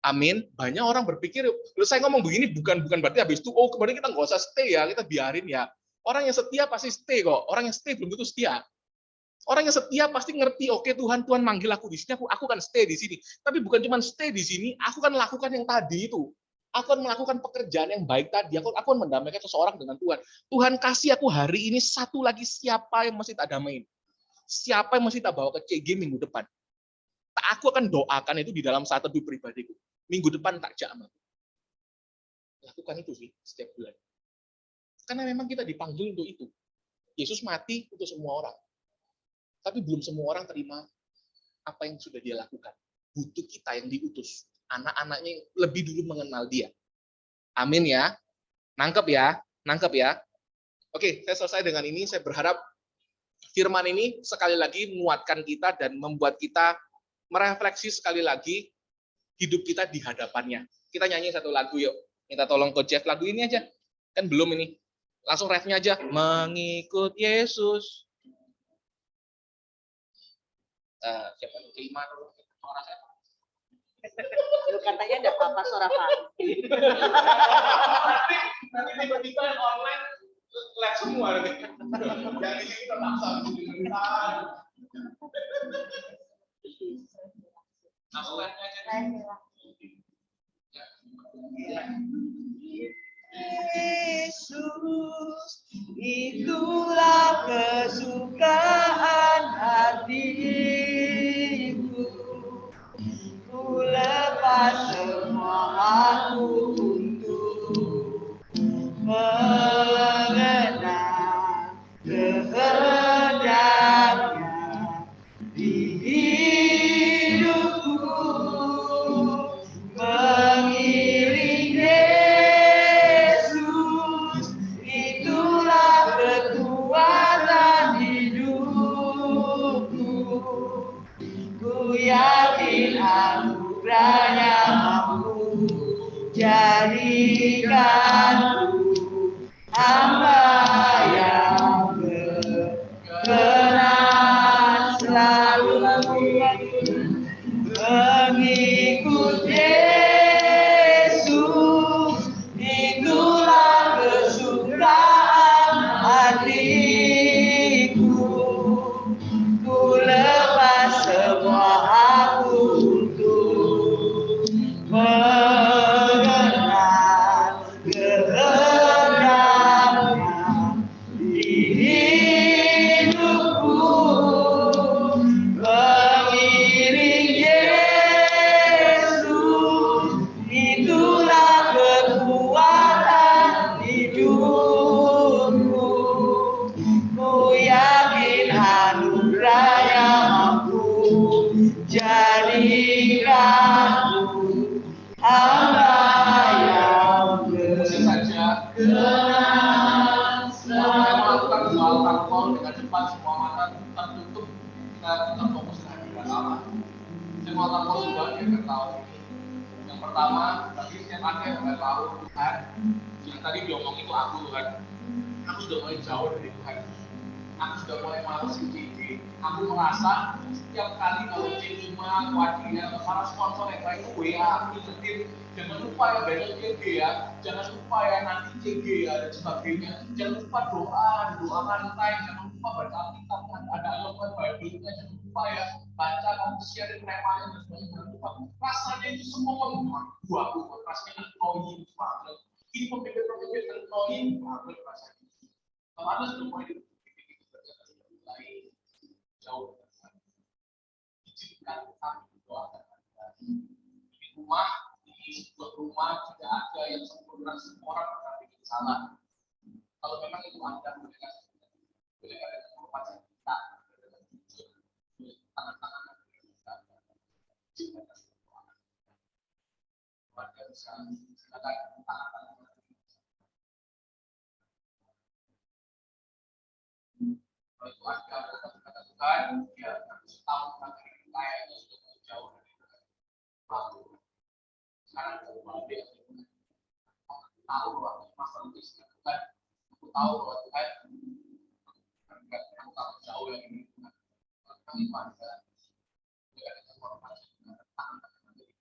Amin. Banyak orang berpikir, kalau saya ngomong begini bukan berarti habis itu, kemudian kita nggak usah stay ya, kita biarin ya. Orang yang setia pasti stay kok. Orang yang stay belum tentu setia. Orang yang setia pasti ngerti, oke Tuhan manggil aku di sini, aku kan stay di sini. Tapi bukan cuma stay di sini, aku kan lakukan yang tadi itu. Aku akan melakukan pekerjaan yang baik tadi. Aku akan mendamaikan seseorang dengan Tuhan. Tuhan kasih aku hari ini satu lagi siapa yang mesti tak damain. Siapa yang mesti tak bawa ke CG minggu depan. Aku akan doakan itu di dalam saat teduh pribadiku. Minggu depan tak jamah. Lakukan itu sih setiap bulan. Karena memang kita dipanggil untuk itu. Yesus mati untuk semua orang. Tapi belum semua orang terima apa yang sudah dia lakukan. Butuh kita yang diutus. Anak-anaknya yang lebih dulu mengenal dia. Amin ya. Nangkep ya. Oke, saya selesai dengan ini. Saya berharap firman ini sekali lagi menguatkan kita dan membuat kita merefleksi sekali lagi hidup kita di hadapannya. Kita nyanyi satu lagu yuk. Minta tolong Coach Jeff lagu ini aja. Kan belum ini. Langsung refnya aja. Mengikut Yesus. Siapa yang terima suara saya? Lu katanya enggak apa-apa suara Pak. Nanti tiba-tiba yang online lag semua nanti. Yang di sini terpaksa dengeran. Langsung refnya aja. Yesus, itulah kesukaan hatiku. Ku lepas semua aku untuk mengenal kehendaknya di hidupku. jadikanku hamba yang berkenan selalu mengikut Yesus. Itulah kesukaan hatiku. Ku lepas semua aku untuk mengenal kehendaknya di hidupku. Mengiring Yesus, itulah kekuatan hidupku. Ku yakin anugerahnya mampu jadikanku hamba yang berkenan Melakukan doa takbir dengan cepat, semua mata tertutup, kita fokus dengan hadirat Allah. Saya mau takbir juga yang nggak tahu. Yang pertama, tadi setiap ada yang nggak tahu Tuhan. Yang tadi diomong itu aku Tuhan. Aku sudah mulai jauh dari Tuhan. Aku sudah mulai malas CG. Aku merasa setiap kali kalau C5, Wadinya, atau para sponsor yang lain WA, aku ingetin, jangan lupa ya banyak CG ya, jangan lupa ya nanti CG ya dan sebagainya, jangan lupa doa rantai, jangan lupa baca Alkitab, ada alamat Bible-nya, jangan lupa ya baca share remanya dan sebagainya, jangan lupa. Rasanya itu semua aku rasanya annoying banget. Ini pemimpin-pemimpin annoying banget rasanya. Kalau Anda sudah mulai mulai jauh izinkan kami doakan di rumah, di sebuah rumah tidak ada yang sempurna, semua orang berarti salah. Kalau memang itu Anda boleh ada kesempatan kita tangan-tangan kita izinkan doakan keluarga bisa silakan tangan-tangan. Kalau itu ada kata Tuhan, ya harus tahu tentang kayaknya sudah jauh dari waktu. Sekarang aku balik, aku tahu bahwa masalah itu sudah Tuhan. Aku tahu bahwa Tuhan, aku tahu jauh yang ini Tuhan. Kami pada tidak ada informasi tentang tangan-tangan dari Tuhan.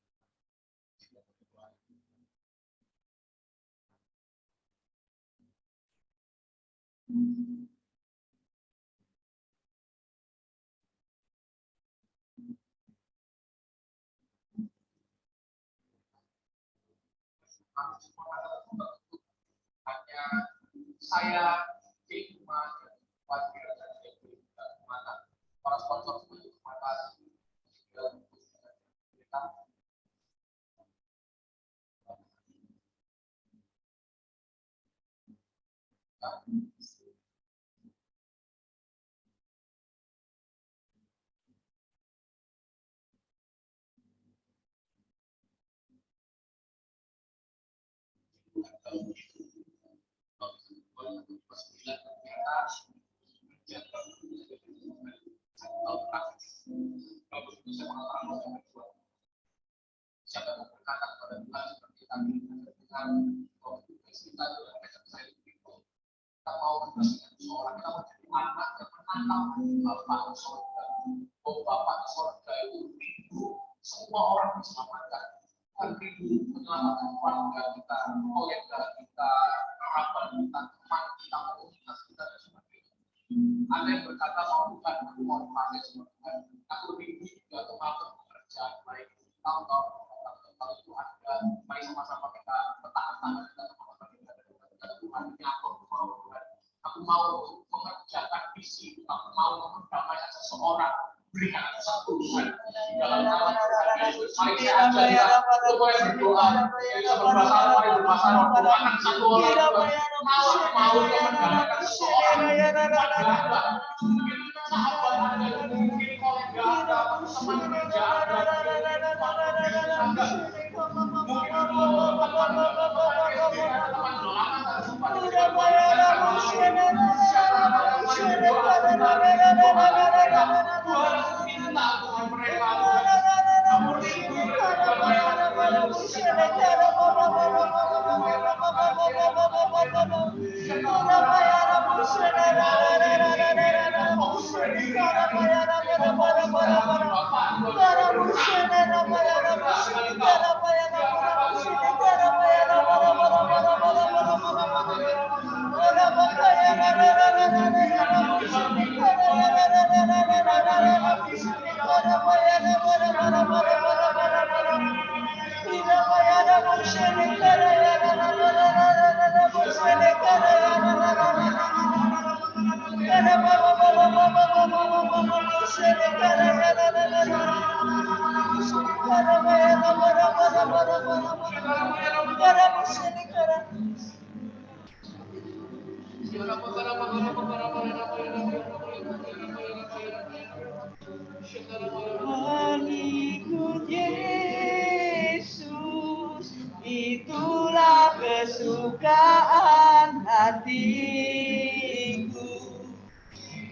Hanya saya di rumah wakil dan mana para sponsor itu mata siapa yang berkata kepada Tuhan seperti kami Tuhan kita mau membersihkan seorang, kita mau jadi anak yang menantang Bapak di surga. Bapak di surga itu rindu semua orang diselamatkan. Tuhan rindu menyelamatkan keluarga kita, kolega kita, kerabat kita, teman kita, komunitas kita dan sebagainya. Ada yang berkata mau Tuhan, aku mau dipakai sama Tuhan. Aku rindu juga untuk melakukan pekerjaan baik. Tahun-tahun kalau itu ada, mari sama-sama kita bertahan tangan kita sama-sama kita Tuhan ini aku mau mengerjakan visi, aku mau mendamaikan seseorang, berikan satu Tuhan di dalam nama Tuhan Yesus. Mari kita ajari kita boleh berdoa, kita berbahasa, mari berbahasa roh, doakan satu orang mau mendamaikan seseorang, mungkin sahabat Anda, mungkin kolega Anda, teman kerja Anda, Mengikut Yesus, itulah kesukaan hatiku.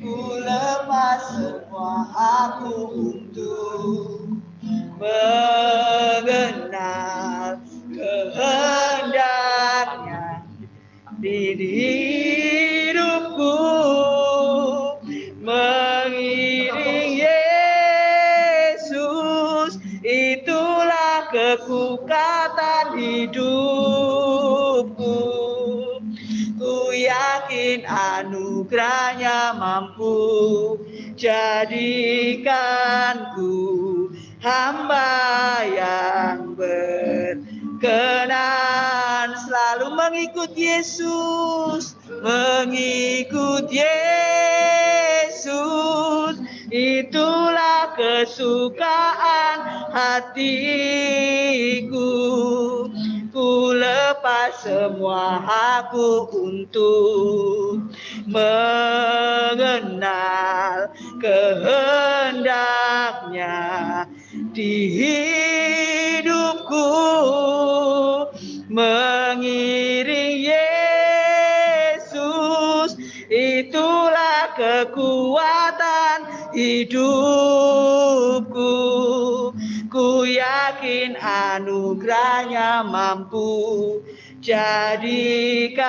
Ku lepas semua aku untuk mengenal kehendaknya di hidupku, mengiring Yesus, itulah kekuatan hidupku. Ku yakin anugerahnya mampu jadikanku hamba yang berkenan selalu mengikut Yesus, mengikut Yesus, itulah kesukaan hatiku. Ku lepas semua aku untuk mengenal kehendaknya di hidupku, mengiring Yesus, itulah kekuatan hidupku. Ku yakin anugerahnya mampu jadikanku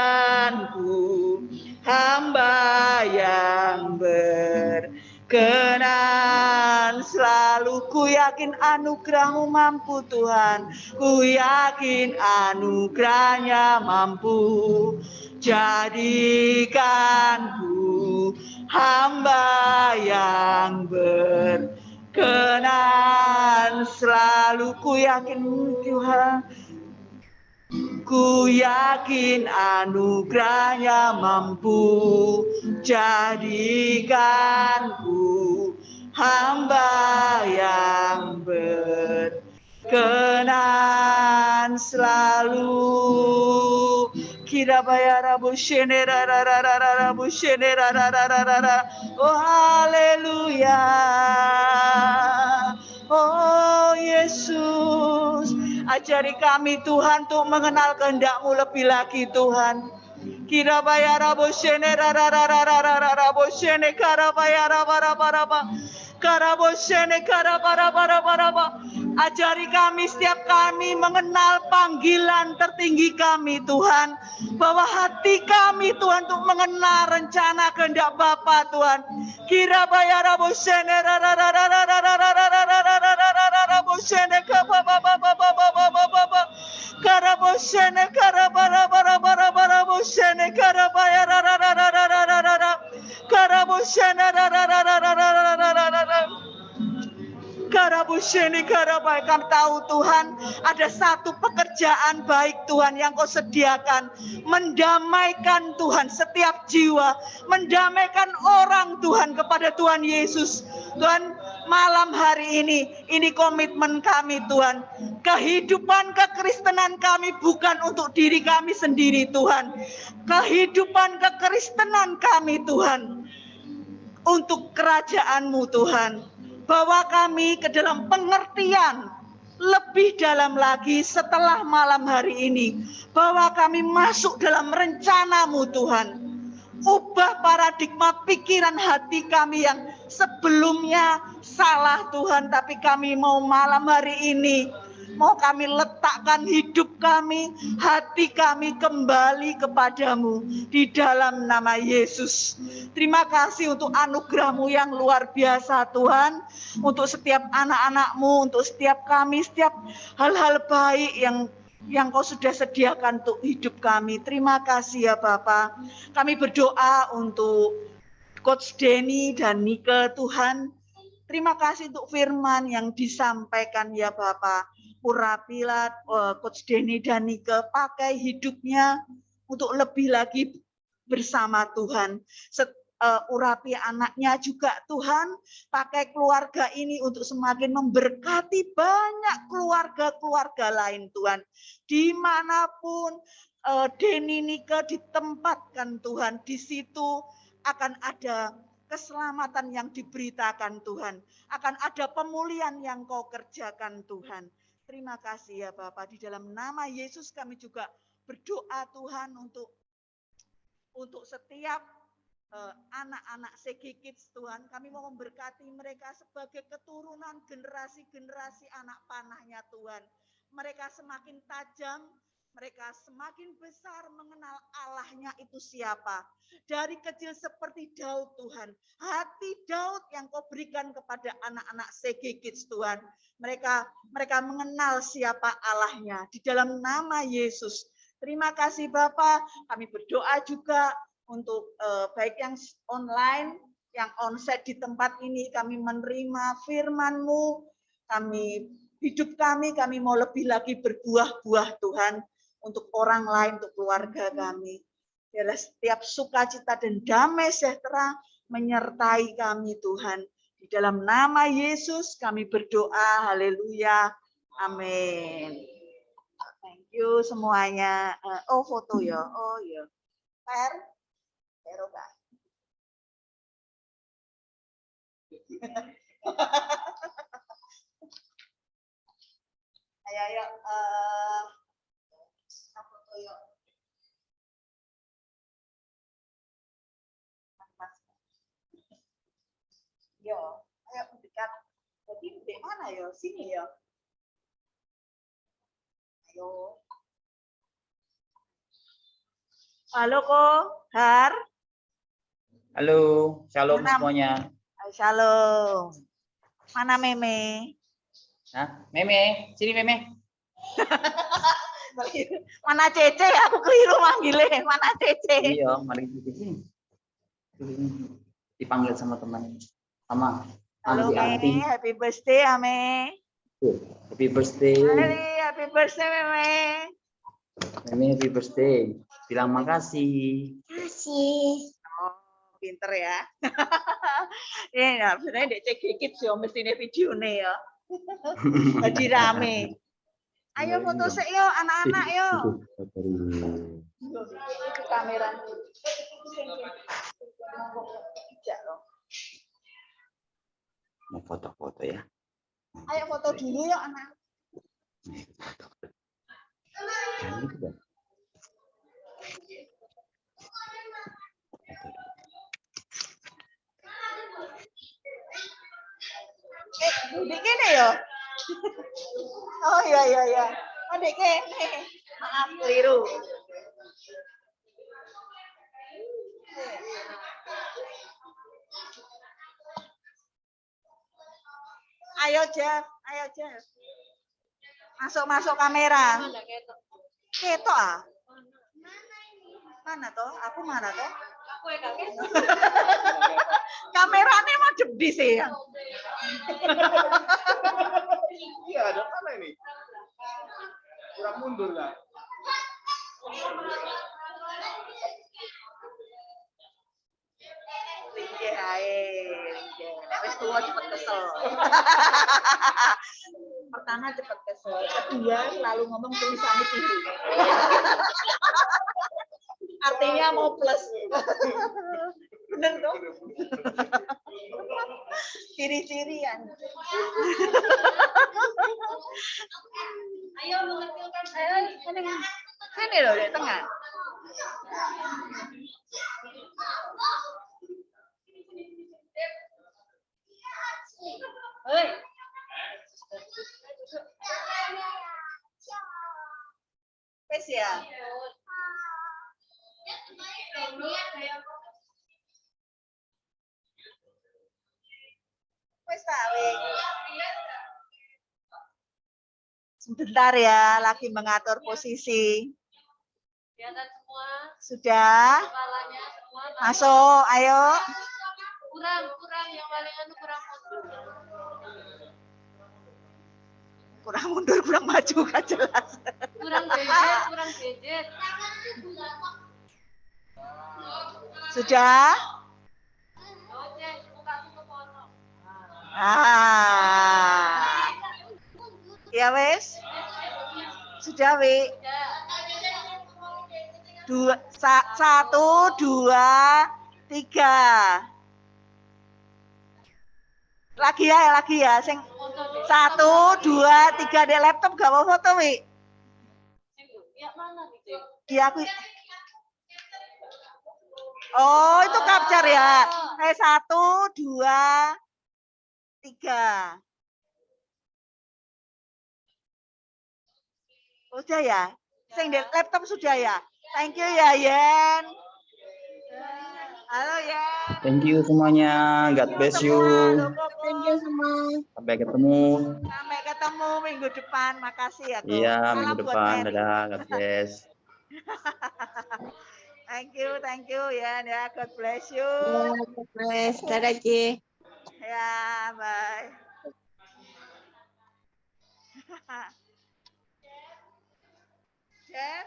hamba yang berkenan selalu. Ku yakin anugerahmu mampu Tuhan, ku yakin anugerahnya mampu jadikanku hamba yang berkenan selalu. Ku yakin Tuhan, ku yakin anugerahnya mampu jadikanku hamba yang berkenan selalu. Kira bayara bushene rara bushene rara. Oh haleluya. Oh Yesus, ajari kami Tuhan untuk mengenal kehendak-Mu lebih lagi Tuhan. Kira bayara boshene rara boshene kara bayara bara. Karaboshene karabara. Ajari kami setiap kami mengenal panggilan tertinggi kami Tuhan, bahwa hati kami Tuhan untuk mengenal rencana kehendak Bapa Tuhan. Kira bayara boshene boshene karaboshene karabara boshene karabayara karaboshene Karabusheni karabai. Kami tahu Tuhan ada satu pekerjaan baik Tuhan yang Kau sediakan, mendamaikan Tuhan setiap jiwa, mendamaikan orang Tuhan kepada Tuhan Yesus. Tuhan, malam hari ini komitmen kami Tuhan. Kehidupan kekristenan kami bukan untuk diri kami sendiri Tuhan. Kehidupan kekristenan kami Tuhan untuk kerajaan-Mu Tuhan. Bawa kami ke dalam pengertian lebih dalam lagi setelah malam hari ini. Bawa kami masuk dalam rencana-Mu Tuhan. Ubah paradigma pikiran hati kami yang sebelumnya salah Tuhan. Tapi kami mau malam hari ini, mau kami letakkan hidup kami, hati kami kembali kepadamu di dalam nama Yesus. Terima kasih untuk anugerah-Mu yang luar biasa Tuhan. Untuk setiap anak-anak-Mu, untuk setiap kami, setiap hal-hal baik yang Kau sudah sediakan untuk hidup kami. Terima kasih ya Bapa. Kami berdoa untuk Coach Denny dan Nike Tuhan. Terima kasih untuk firman yang disampaikan ya Bapa. Purapilah Coach Denny dan Nike pakai hidupnya untuk lebih lagi bersama Tuhan. urapi anaknya juga Tuhan, pakai keluarga ini untuk semakin memberkati banyak keluarga-keluarga lain Tuhan. Dimanapun Deni Nike ditempatkan Tuhan, di situ akan ada keselamatan yang diberitakan Tuhan, akan ada pemulihan yang Kau kerjakan Tuhan. Terima kasih ya Bapak, di dalam nama Yesus kami juga berdoa Tuhan untuk setiap anak-anak CG Kids Tuhan, kami mau memberkati mereka sebagai keturunan generasi-generasi anak panahnya Tuhan. Mereka semakin tajam, mereka semakin besar mengenal Allahnya itu siapa. Dari kecil seperti Daud Tuhan, hati Daud yang Kau berikan kepada anak-anak CG Kids Tuhan. Mereka mengenal siapa Allahnya di dalam nama Yesus. Terima kasih Bapak, kami berdoa juga untuk baik yang online, yang onsite di tempat ini, kami menerima firman-Mu, hidup kami mau lebih lagi berbuah-buah Tuhan, untuk orang lain, untuk keluarga kami. Biarlah setiap sukacita dan damai sejahtera menyertai kami Tuhan. Di dalam nama Yesus kami berdoa, haleluya, amin. Thank you semuanya. Oh foto ya, oh ya. Eropa. Ayo, foto yuk. Yo, ayo dekat. Jadi di mana yo? Sini yo. Ayo. Halo Har. Halo, shalom Mana? semuanya. Shalom. Mana Meme? Nah, Meme, sini Meme. Mana Cece? Aku keliru manggilnya. Mana Cece? Iya, mari kita sini. Dipanggil sama teman. Sama Halo Anti. Me, happy birthday Ame. Happy birthday. Happy birthday Meme. Meme, happy birthday. Bilang makasih. Makasih. Oh, pinter ya. Ini nah, sebenarnya dek cek dikit sih, mestinya videonya ya. Jadi rame. Ayo foto sih yo, anak-anak yo. Kamera. Mau foto-foto ya. Ayo foto dulu yuk anak. Di kene yo. Oh iya. Oh di kene. Maaf keliru. Ayo Jeff. Masuk kamera. Ketok ah. Mana toh? Aku mana toh? Aku ya kakek. Kameranya mau jebdi sih ya. Iya, ada mana ini? Kurang mundur lah. Ringkih ae. Wis tua cepet kesel. Pertama cepet kesel, kedua selalu ngomong tulisannya tinggi. Artinya mau plus. Bener dong? Ciri-cirian. Ayo mengecilkan. Ayo, sini loh di tengah. Hei. Wes ya. Wes tahu. Sebentar ya, lagi mengatur posisi. Kelihatan semua. Sudah. Kepalanya semua. Masuk, ayo. Kurang yang paling kurang mundur. Kurang mundur, kurang maju kan jelas. Kurang gadget. Sudah? Ah. Ya wes. Sudah, Wi. Satu, dua, tiga. Lagi ya. Sing satu, dua, tiga di laptop gak mau foto, Wi. Iya, aku. Oh, itu capture ya. Satu, dua, tiga. Udah ya? Sing di laptop sudah ya? Thank you ya, Yen. Halo, Yen. Thank you semuanya. God bless you. Thank you semua. Sampai ketemu. Sampai ketemu minggu depan. Makasih ya, Ko. Iya, Salam minggu buat depan. Mary. Dadah. God bless. Thank you, Yen ya. God bless you. Bless. Dadah, Ci. Ya, bye. Jeff,